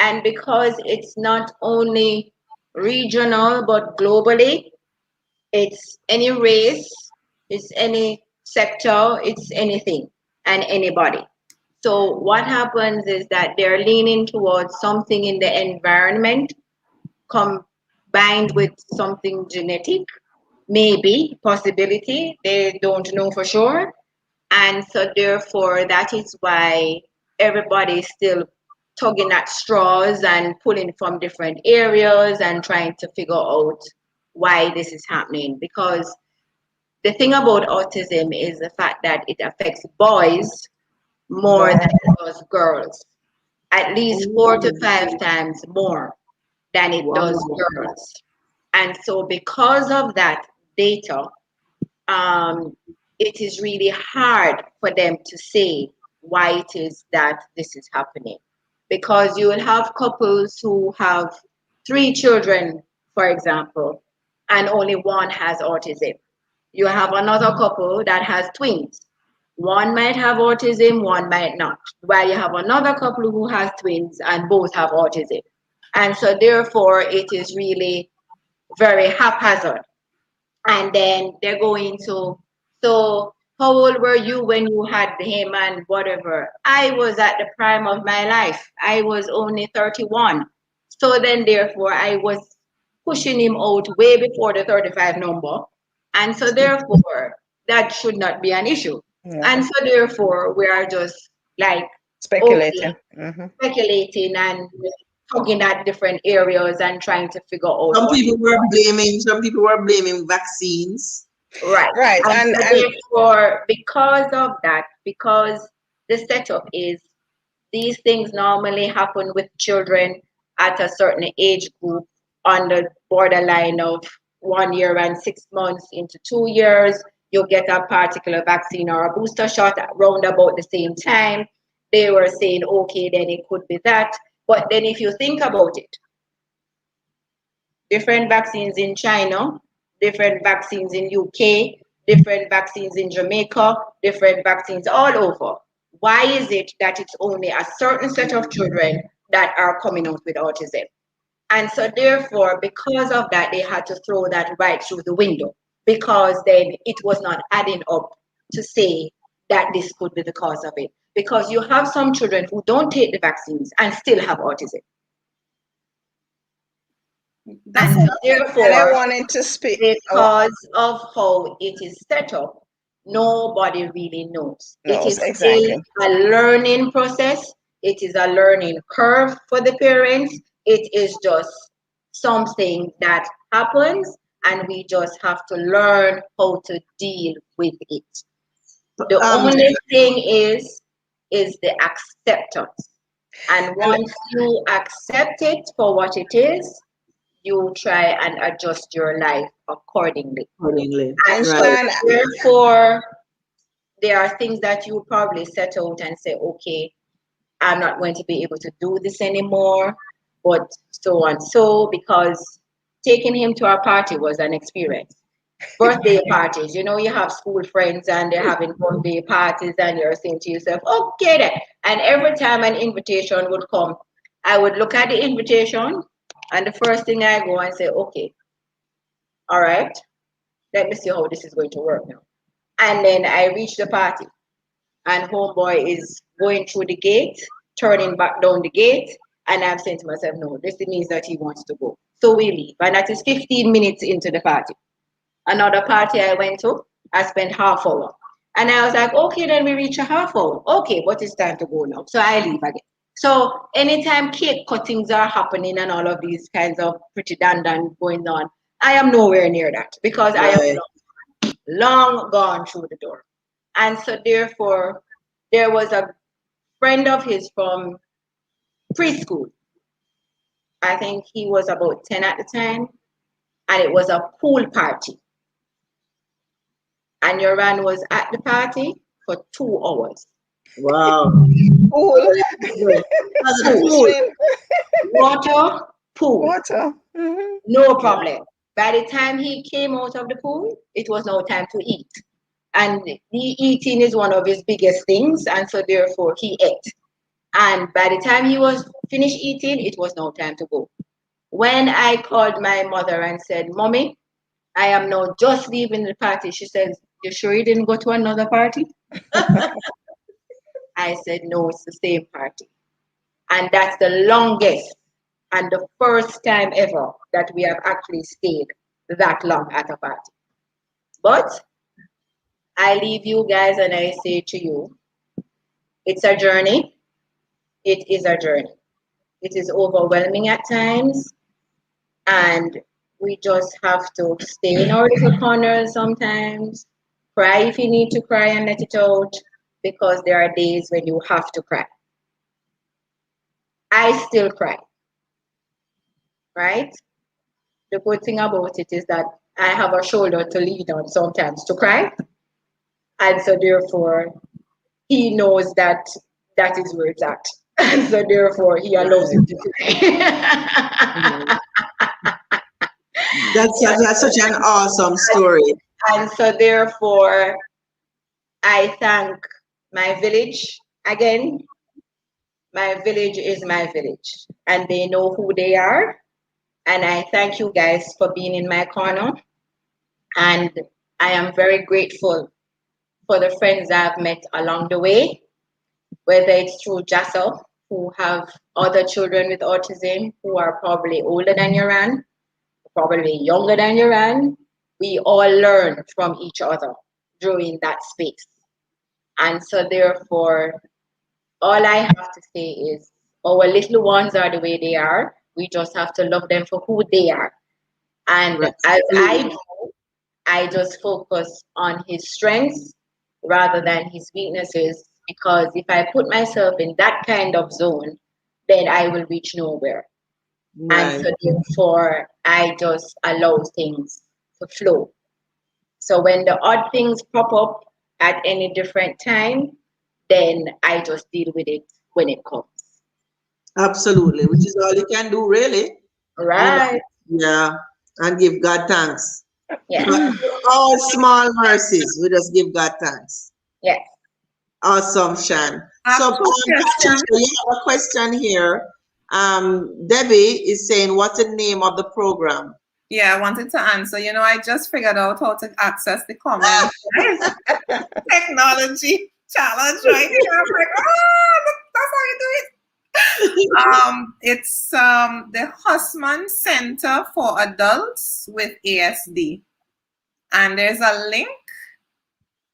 Speaker 5: And because it's not only regional, but globally, it's any race, it's any sector, it's anything and anybody. So what happens is that they're leaning towards something in the environment combined with something genetic, maybe, possibility, they don't know for sure. And so therefore that is why everybody is still tugging at straws and pulling from different areas and trying to figure out why this is happening. Because the thing about autism is the fact that it affects boys more than it does girls, at least 4 to 5 times more than it does girls. And so because of that data, it is really hard for them to say why it is that this is happening. Because you will have couples who have 3 children, for example, and only one has autism. You have another couple that has twins. One might have autism, one might not. While you have another couple who has twins and both have autism. And so therefore it is really very haphazard. And then they're going to, so how old were you when you had him and whatever? I was at the prime of my life. I was only 31. So then therefore I was pushing him out way before the 35 number. And so therefore that should not be an issue.
Speaker 3: Yeah.
Speaker 5: And so therefore we are just like
Speaker 3: Speculating.
Speaker 5: speculating and talking at different areas and trying to figure out.
Speaker 2: Some people were blaming vaccines.
Speaker 5: Right.
Speaker 3: Right.
Speaker 5: And so therefore, because of that, because the setup is these things normally happen with children at a certain age group on the borderline of 1 year and 6 months into 2 years. You'll get a particular vaccine or a booster shot around about the same time. They were saying, okay, then it could be that. But then if you think about it, different vaccines in China, different vaccines in UK, different vaccines in Jamaica, different vaccines all over. Why is it that it's only a certain set of children that are coming out with autism? And so therefore, because of that, they had to throw that right through the window, because then it was not adding up to say that this could be the cause of it. Because you have some children who don't take the vaccines and still have autism.
Speaker 4: That's
Speaker 5: And
Speaker 3: And I
Speaker 5: therefore,
Speaker 3: wanted to speak.
Speaker 5: because of how it is set up, nobody really knows. It is still
Speaker 3: Exactly.
Speaker 5: a learning process. It is a learning curve for the parents. It is just something that happens, and we just have to learn how to deal with it. The only thing is the acceptance. And once you accept it for what it is, you try and adjust your life accordingly.
Speaker 2: Accordingly.
Speaker 5: And so
Speaker 3: Shan,
Speaker 5: therefore, there are things that you probably set out and say, okay, I'm not going to be able to do this anymore, but so and so, because taking him to our party was an experience. Birthday parties, you know, you have school friends and they're having birthday parties, and you're saying to yourself, okay then. And every time an invitation would come, I would look at the invitation, and the first thing I go and say, okay, all right, let me see how this is going to work now. And then I reach the party, and Homeboy is going through the gate, turning back down the gate, and I'm saying to myself, no, this means that he wants to go. So we leave, and that is 15 minutes into the party. Another party I went to, I spent half hour. And I was like, okay, then we reach a half hour. Okay, but it's time to go now. So I leave again. So anytime cake cuttings are happening and all of these kinds of pretty dandan going on, I am nowhere near that, because I am long gone through the door. And so therefore, there was a friend of his from preschool. I think he was about 10 at the time. And it was a pool party. And your man was at the party for 2 hours.
Speaker 2: Wow.
Speaker 3: pool.
Speaker 2: Pool.
Speaker 5: Water, pool.
Speaker 3: Water. Mm-hmm.
Speaker 5: No problem. By the time he came out of the pool, it was now time to eat. And eating is one of his biggest things, and so therefore he ate. And by the time he was finished eating, it was now time to go. When I called my mother and said, Mommy, I am now just leaving the party, she says, you sure you didn't go to another party? I said, no, it's the same party. And that's the longest and the first time ever that we have actually stayed that long at a party. But I leave you guys and I say to you, it's a journey. It is a journey. It is overwhelming at times. And we just have to stay in our little corners sometimes. Cry if you need to cry and let it out, because there are days when you have to cry. I still cry, right? The good thing about it is that I have a shoulder to lean on sometimes to cry. And so therefore, he knows that that is where it's at. And so therefore, he allows me to cry.
Speaker 2: That's such an awesome story.
Speaker 5: And so therefore, I thank my village again. My village is my village, and they know who they are. And I thank you guys for being in my corner. And I am very grateful for the friends I've met along the way, whether it's through JASL, who have other children with autism who are probably older than Yoran, probably younger than Yoran. We all learn from each other during that space. And so therefore, all I have to say is our little ones are the way they are. We just have to love them for who they are. And as I do, I just focus on his strengths rather than his weaknesses, because if I put myself in that kind of zone, then I will reach nowhere. Right. And so therefore, I just allow things to flow. So when the odd things pop up at any different time, then I just deal with it when it comes.
Speaker 2: Absolutely, which is all you can do, really.
Speaker 5: Right.
Speaker 2: Yeah, and give God thanks.
Speaker 5: Yeah.
Speaker 2: All small mercies, we just give God thanks.
Speaker 5: Yes.
Speaker 2: Awesome, Shan. So, Patricia, you have a question here. Debbie is saying, what's the name of the program?
Speaker 4: Yeah, I wanted to answer. I just figured out how to access the comments. Technology. challenge right here. I'm like, oh, that's how you do it. It's the Hussman Center for Adults with ASD. And there's a link.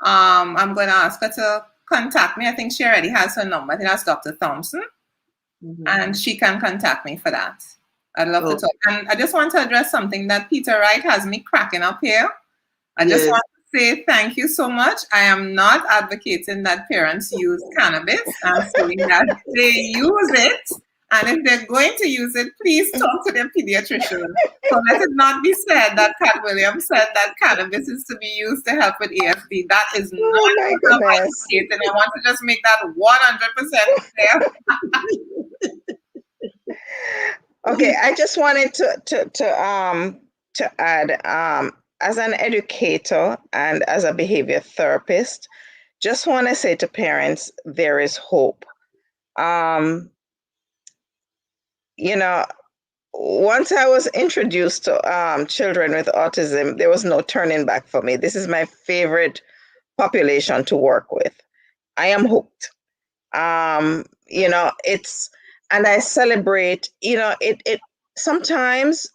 Speaker 4: I'm going to ask her to contact me. I think she already has her number. I think that's Dr. Thompson. And she can contact me for that. I'd love to talk. And I just want to address something that Peter Wright has me cracking up here. I just want to say thank you so much. I am not advocating that parents use cannabis. I'm saying that they use it. And if they're going to use it, please talk to their pediatrician. So let it not be said that Cat Williams said that cannabis is to be used to help with ASD. That is not what I'm advocating. I want to just make that 100% clear.
Speaker 3: Okay, I just wanted to add, as an educator and as a behavior therapist, just want to say to parents, there is hope. You know, once I was introduced to children with autism, there was no turning back for me. This is my favorite population to work with. I am hooked. You know, and I celebrate, you know, it sometimes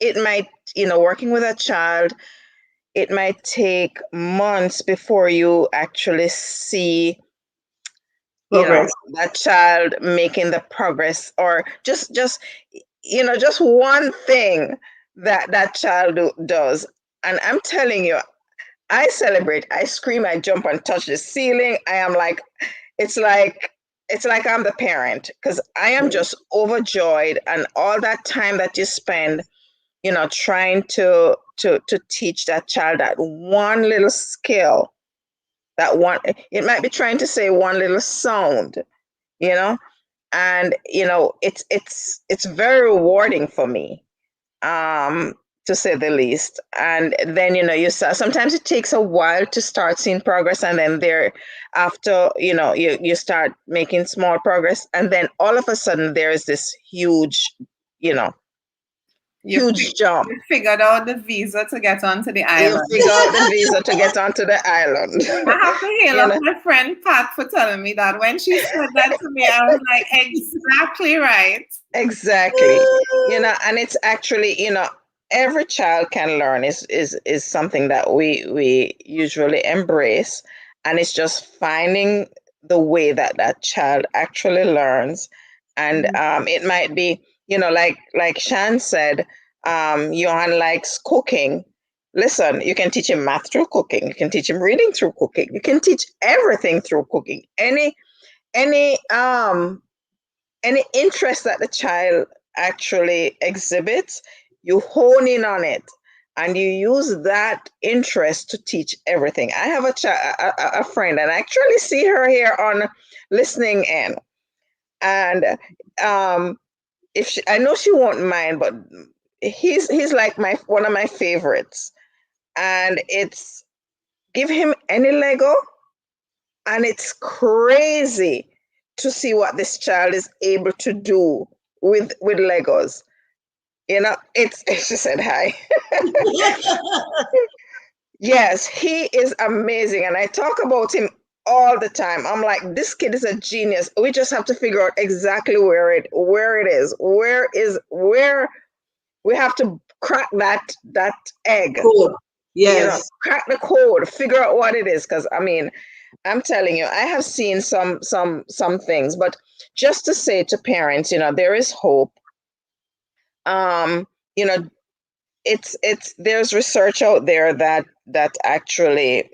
Speaker 3: it might, you know, working with a child, it might take months before you actually see, you know, that child making the progress, or just you know, just one thing that child does. And I'm telling you, I celebrate, I scream, I jump and touch the ceiling. I am like, it's like I'm the parent, because I am just overjoyed. And all that time that you spend, you know, trying to teach that child that one little skill, it might be trying to say one little sound, you know, and, you know, it's very rewarding for me, to say the least. And then, you know, sometimes it takes a while to start seeing progress, and then after, you know, you start making small progress, and then all of a sudden there is this huge, you know, huge jump.
Speaker 4: You figured out the visa to get onto the island.
Speaker 3: You figure out the visa to get onto the island.
Speaker 4: I have to hail up my friend Pat for telling me that. When she said that to me, I was like, exactly right.
Speaker 3: Exactly. You know, and it's actually, you know, every child can learn is something that we usually embrace. And it's just finding the way that child actually learns. And it might be, you know, like Shan said, Johan likes cooking. Listen, you can teach him math through cooking. You can teach him reading through cooking. You can teach everything through cooking. Any interest that the child actually exhibits, you hone in on it, and you use that interest to teach everything. I have a friend, and I actually see her here on listening in. And I know she won't mind, but he's like one of my favorites. And it's give him any Lego, and it's crazy to see what this child is able to do with Legos. You know, she said hi. Yes, he is amazing. And I talk about him all the time. I'm like, this kid is a genius. We just have to figure out exactly where it is. Where we have to crack that egg.
Speaker 2: Cool. Yes.
Speaker 3: You know, crack the code, figure out what it is. Because I mean, I'm telling you, I have seen some things, but just to say to parents, you know, there is hope. You know, there's research out there that actually,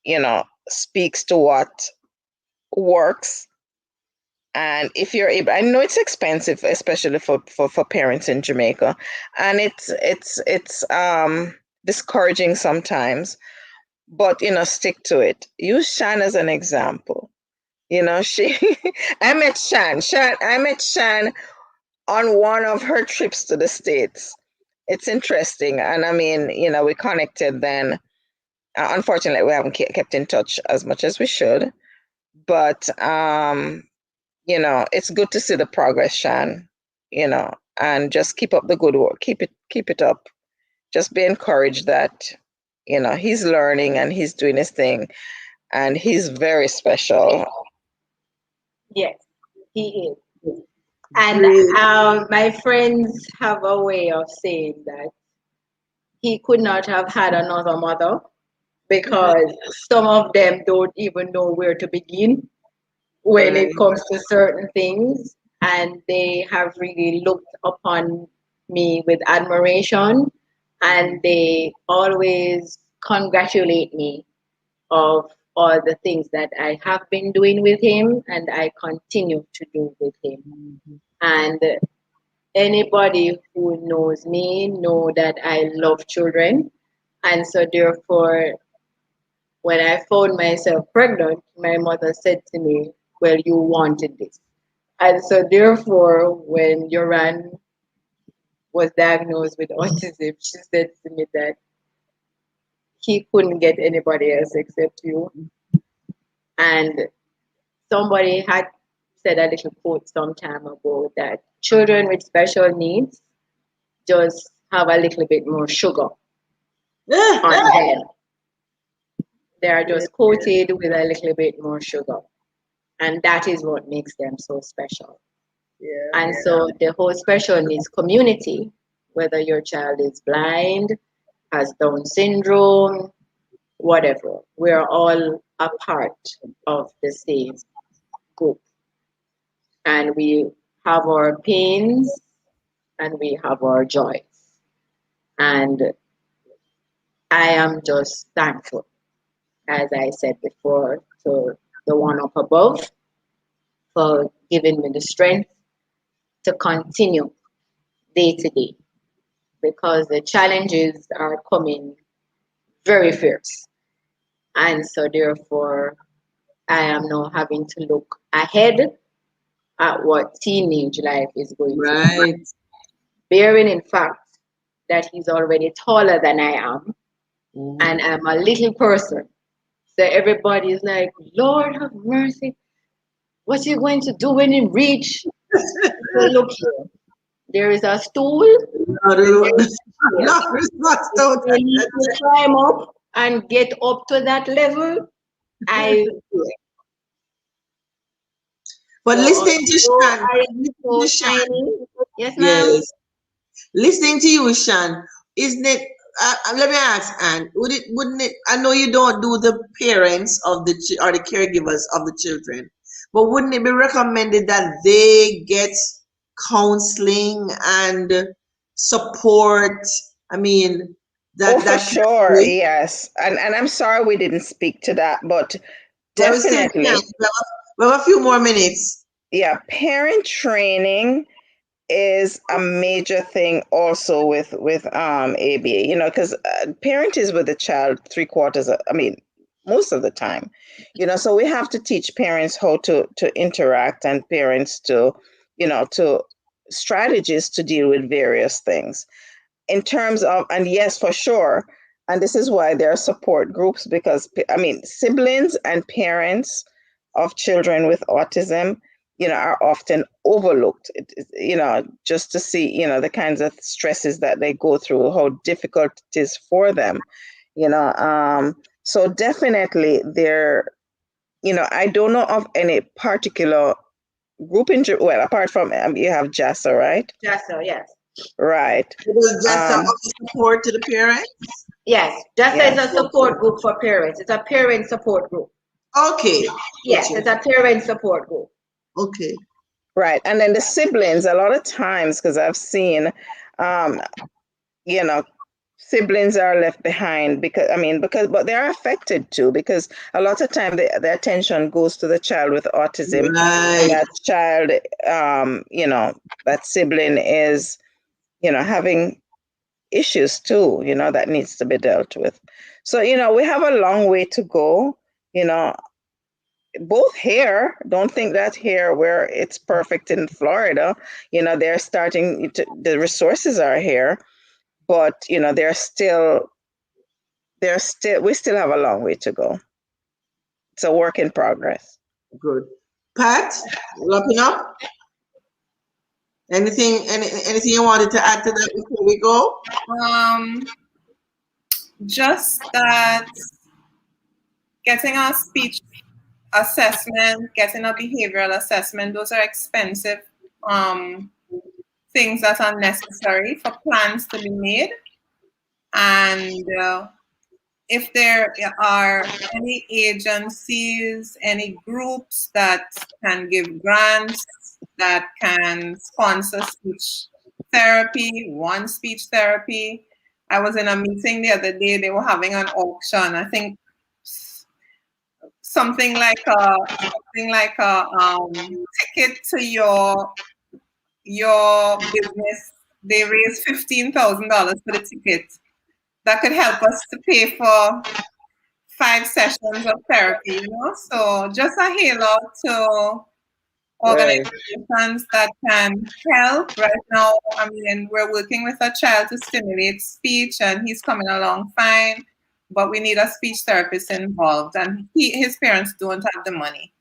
Speaker 3: you know, speaks to what works. And if you're able, I know it's expensive, especially for parents in Jamaica, and it's discouraging sometimes, but, you know, stick to it. Use Shan as an example. You know, I met Shan on one of her trips to the States. It's interesting. And I mean, you know, we connected then. Unfortunately, we haven't kept in touch as much as we should. But, you know, it's good to see the progress, Shan, you know, and just keep up the good work. Keep it up. Just be encouraged that, you know, he's learning and he's doing his thing. and he's very special.
Speaker 5: Yes, he is. And
Speaker 2: Great.
Speaker 5: my friends have a way of saying that he could not have had another mother because some of them don't even know where to begin when it
Speaker 2: Right.
Speaker 5: comes to certain things. And they have really looked upon me with admiration, and they always congratulate me of all the things that I have been doing with him and I continue to do with him. And anybody who knows me know that I love children. And so therefore, when I found myself pregnant, my mother said to me, well, you wanted this. And so therefore, when Yoran was diagnosed with autism, she said to me that he couldn't get anybody else except you. And somebody had said a little quote some time ago that children with special needs just have a little bit more sugar on them. They are just coated with a little bit more sugar. And that is what makes them so special.
Speaker 2: Yeah.
Speaker 5: And so the whole special needs community, whether your child is blind, has Down syndrome, whatever, we're all a part of the same group. And we have our pains and we have our joys. And I am just thankful, as I said before, to the one up above for giving me the strength to continue day to day, because the challenges are coming very fierce. And so therefore, I am now having to look ahead at what teenage life is going to be.
Speaker 2: Right.
Speaker 5: Bearing in fact that he's already taller than I am, and I'm a little person. So everybody is like, Lord have mercy, what are you going to do when you reach? So look here, there is a stool.
Speaker 2: Not response to
Speaker 5: You need to climb up and get up to that level.
Speaker 2: But listening to Shan,
Speaker 5: I am so tiny. Yes, ma'am.
Speaker 2: yes, listening to you, Shan, isn't it? Let me ask, Anne. Wouldn't it? I know you don't do the parents of the or the caregivers of the children, but wouldn't it be recommended that they get counseling and support? I mean,
Speaker 3: Oh, for
Speaker 2: that
Speaker 3: sure, yes. And I'm sorry we didn't speak to that, but
Speaker 2: I was saying, yeah,
Speaker 3: definitely,
Speaker 2: we have a few more minutes.
Speaker 3: yeah, parent training is a major thing also with ABA, because parent is with the child 3/4 I mean most of the time, so we have to teach parents how to interact, and parents to to strategies to deal with various things in terms of, and yes, for sure, and this is why there are support groups, because I mean siblings and parents of children with autism are often overlooked, just to see, the kinds of stresses that they go through, how difficult it is for them, so definitely there, I don't know of any particular group well, apart from, you have JASA, right?
Speaker 5: JASA, yes.
Speaker 3: Right.
Speaker 2: Was JASA also support to the parents?
Speaker 5: Yes, JASA is a support group for parents. It's a parent support group.
Speaker 2: Okay.
Speaker 5: Yes, it's a parent support group.
Speaker 2: Okay.
Speaker 3: Right. And then the siblings, a lot of times, because I've seen, siblings are left behind but they're affected too, because a lot of time the attention goes to the child with autism.
Speaker 2: Right.
Speaker 3: And that child, that sibling is, having issues too, that needs to be dealt with. So, we have a long way to go, both here. Don't think that here where it's perfect in Florida, they're starting to, the resources are here, but we still have a long way to go. It's a work in progress.
Speaker 2: Good. Pat, wrapping up. Anything you wanted to add to that before we go?
Speaker 4: Just that getting a speech assessment, getting a behavioral assessment, those are expensive things that are necessary for plans to be made. And if there are any agencies, any groups that can give grants, that can sponsor speech therapy, one speech therapy. I was in a meeting the other day, they were having an auction. I think something like a ticket to your business. They raised $15,000 for the ticket. That could help us to pay for 5 sessions of therapy, you know? So just a halo to organizations that can help. Right now, I mean, we're working with a child to stimulate speech, and he's coming along fine, but we need a speech therapist involved, and his parents don't have the money.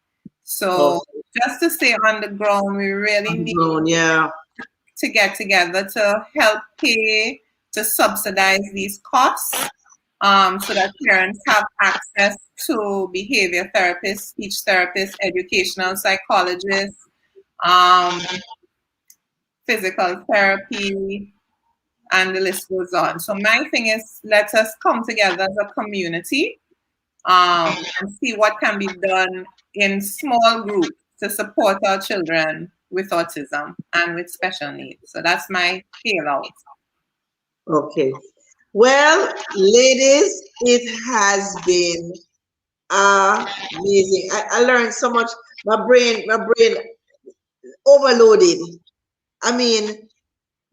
Speaker 4: So just to stay on the ground, we really need to get together to help pay, to subsidize these costs, so that parents have access to behavior therapists, speech therapists, educational psychologists, physical therapy, and the list goes on. So my thing is, let us come together as a community and see what can be done in small groups to support our children with autism and with special needs. So that's my bailout.
Speaker 2: Okay. Well, ladies, it has been amazing. I learned so much. My brain overloaded. I mean,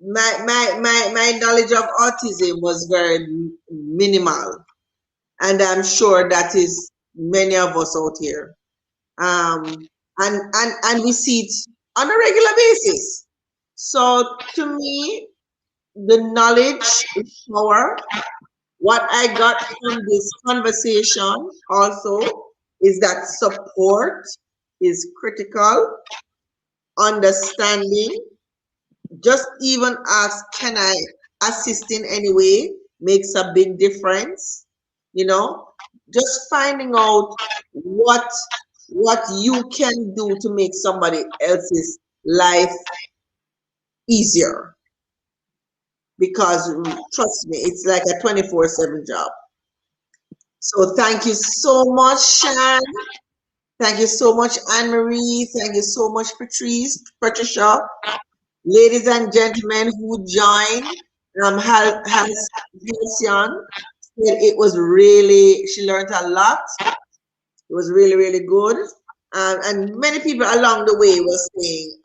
Speaker 2: my knowledge of autism was very minimal, and I'm sure that is many of us out here. And we see it on a regular basis. So to me, the knowledge is power. What I got from this conversation also is that support is critical, understanding, just even ask, can I assist in any way, makes a big difference. You know, just finding out what you can do to make somebody else's life easier. Because trust me, it's like a 24/7 job. So thank you so much, Shan. Thank you so much, Anne-Marie. Thank you so much, Patricia. Ladies and gentlemen who joined, Sian said it was really, she learned a lot. It was really, really good. And many people along the way were saying,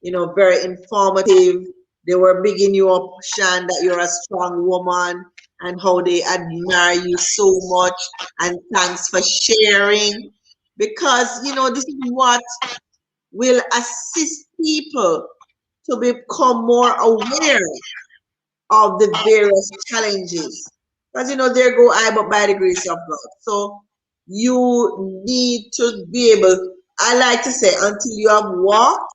Speaker 2: you know, very informative. They were bigging you up, Shan, that you're a strong woman and how they admire you so much. And thanks for sharing. Because, you know, this is what will assist people to become more aware of the various challenges. Because, you know, there go I, but by the grace of God. So you need to be able, I like to say, until you have walked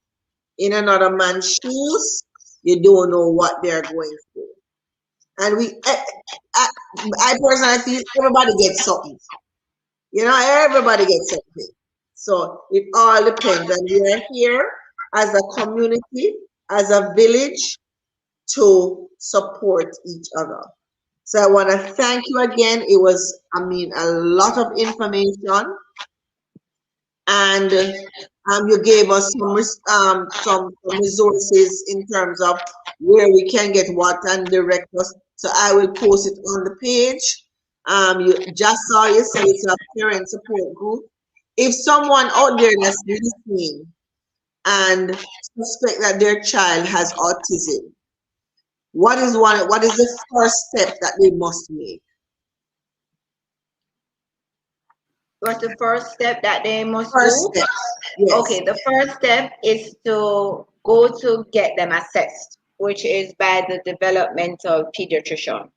Speaker 2: in another man's shoes, you don't know what they're going through. And I personally feel everybody gets something. You know, everybody gets something. So it all depends. And we are here as a community, as a village, to support each other. So I want to thank you again. It was, I mean, a lot of information. And you gave us some resources in terms of where we can get what and direct us. So I will post it on the page. You just saw you say it's a parent support group. If someone out there that's listening and suspect that their child has autism, what is the first step that they must make?
Speaker 5: What's the first step that they must
Speaker 2: First
Speaker 5: do?
Speaker 2: step. Yes.
Speaker 5: Okay, the first step is to go to get them assessed, which is by the developmental pediatrician.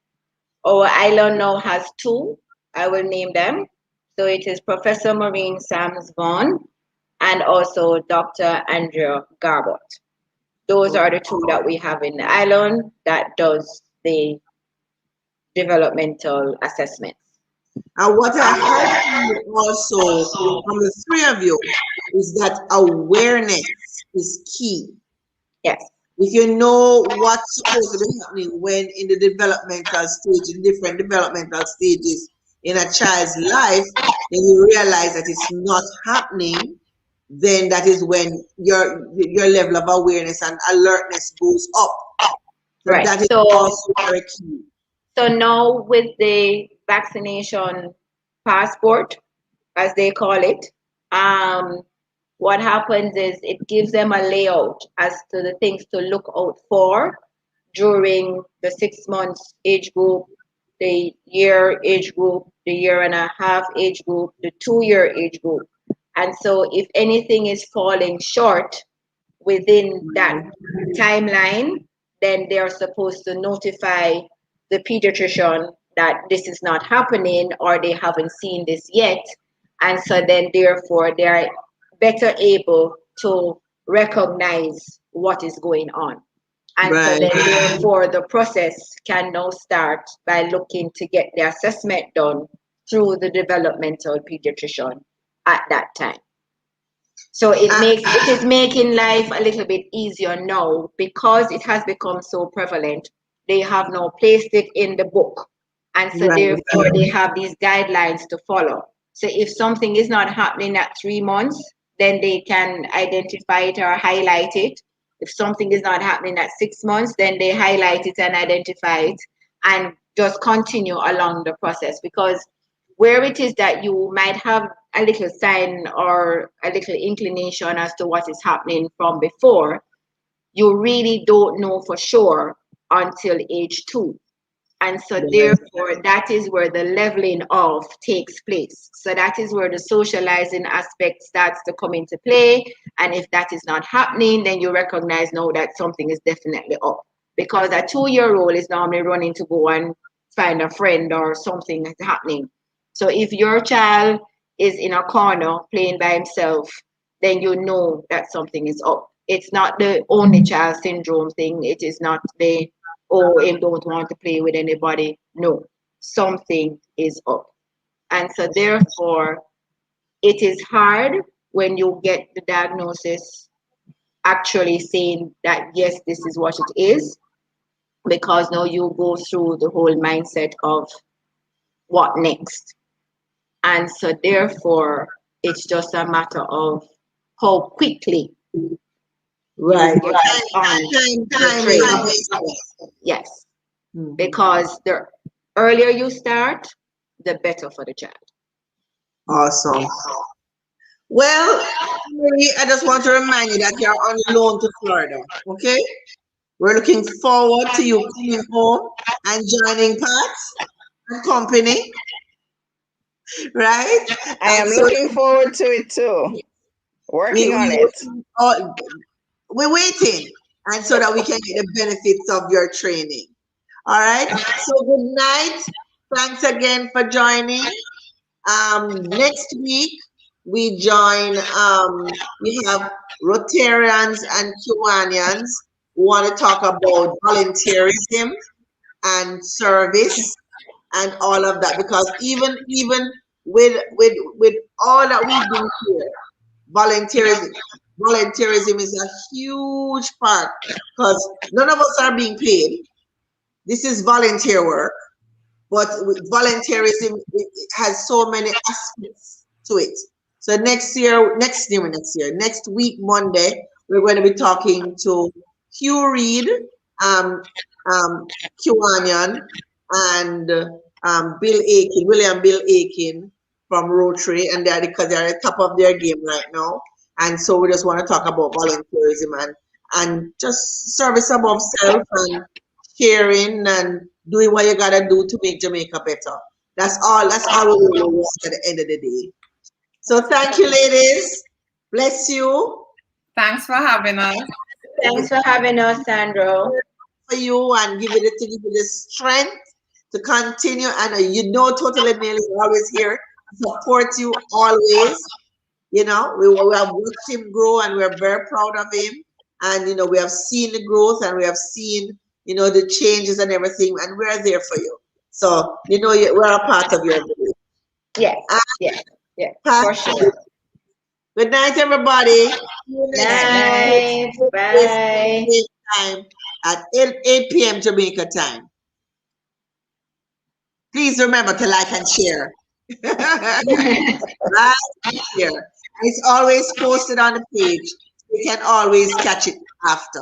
Speaker 5: Our island now has 2. I will name them. So it is Professor Maureen Sams Vaughan and also Dr. Andrea Garbot. Those are the 2 that we have in the island that does the developmental assessments.
Speaker 2: And what I heard from you also, from the three of you, is that awareness is key.
Speaker 5: Yes.
Speaker 2: If you know what's supposed to be happening when in the developmental stage, in different developmental stages in a child's life, then you realize that it's not happening, then that is when your level of awareness and alertness goes up. So
Speaker 5: Right.
Speaker 2: that is
Speaker 5: So
Speaker 2: also very key.
Speaker 5: so now with the vaccination passport, as they call it, what happens is it gives them a layout as to the things to look out for during the 6 months age group, the year age group, the year and a half age group, the 2 year age group. And so if anything is falling short within that timeline, then they are supposed to notify the pediatrician that this is not happening or they haven't seen this yet. And so then therefore they are better able to recognize what is going on. And so
Speaker 2: Right.
Speaker 5: then therefore the process can now start by looking to get the assessment done through the developmental pediatrician at that time. So it is making life a little bit easier now because it has become so prevalent. They have now placed it in the book. And so
Speaker 2: Right.
Speaker 5: therefore they have these guidelines to follow. So if something is not happening at 3 months, then they can identify it or highlight it. If something is not happening at 6 months, then they highlight it and identify it and just continue along the process. Because where it is that you might have a little sign or a little inclination as to what is happening from before, you really don't know for sure until age 2. And so therefore, that is where the leveling off takes place. So that is where the socializing aspect starts to come into play. And if that is not happening, then you recognize now that something is definitely up. Because a 2-year-old is normally running to go and find a friend or something is happening. So if your child is in a corner playing by himself, then you know that something is up. It's not the only child syndrome thing. It is not the him don't want to play with anybody. No, something is up. And so therefore, it is hard when you get the diagnosis actually saying that, yes, this is what it is, because now you go through the whole mindset of what next. And so therefore, it's just a matter of how quickly
Speaker 2: Right.
Speaker 5: you get on the training. Yes. Because the earlier you start, the better for the child.
Speaker 2: Awesome. Well, Mary, I just want to remind you that you're on loan to Florida. Okay? We're looking forward to you coming home and joining Pat and company. Right?
Speaker 3: I am looking forward to it too. Working on it.
Speaker 2: We're waiting, and so that we can get the benefits of your training. All right. So good night. Thanks again for joining. Next week we join. We have Rotarians and Kiwanians who want to talk about volunteerism and service and all of that, because even with all that we do here, volunteerism is a huge part, because none of us are being paid. This is volunteer work, but volunteerism it has so many aspects to it. So next week, Monday, we're going to be talking to Hugh Reed, Kiwanian, and William Bill Aiken from Rotary, and because they're at the top of their game right now. And so we just want to talk about volunteerism and just service above self and sharing and doing what you gotta do to make Jamaica better. That's all we really want at the end of the day. So thank you, ladies. Bless you.
Speaker 4: Thanks for having us.
Speaker 5: Thanks for having us, Sandro.
Speaker 2: For you, and give you the strength to continue. And totally Neil is always here to support you always. We have watched him grow, and we're very proud of him. And we have seen the growth, and we have seen the changes and everything, and we're there for you. So we're a part of your village.
Speaker 5: Yes. Yeah. For sure.
Speaker 2: Good night, everybody.
Speaker 5: Night. Bye.
Speaker 2: Time at 8 p.m. Jamaica time. Please remember to like and share. Like and share. It's always posted on the page. You can always catch it after.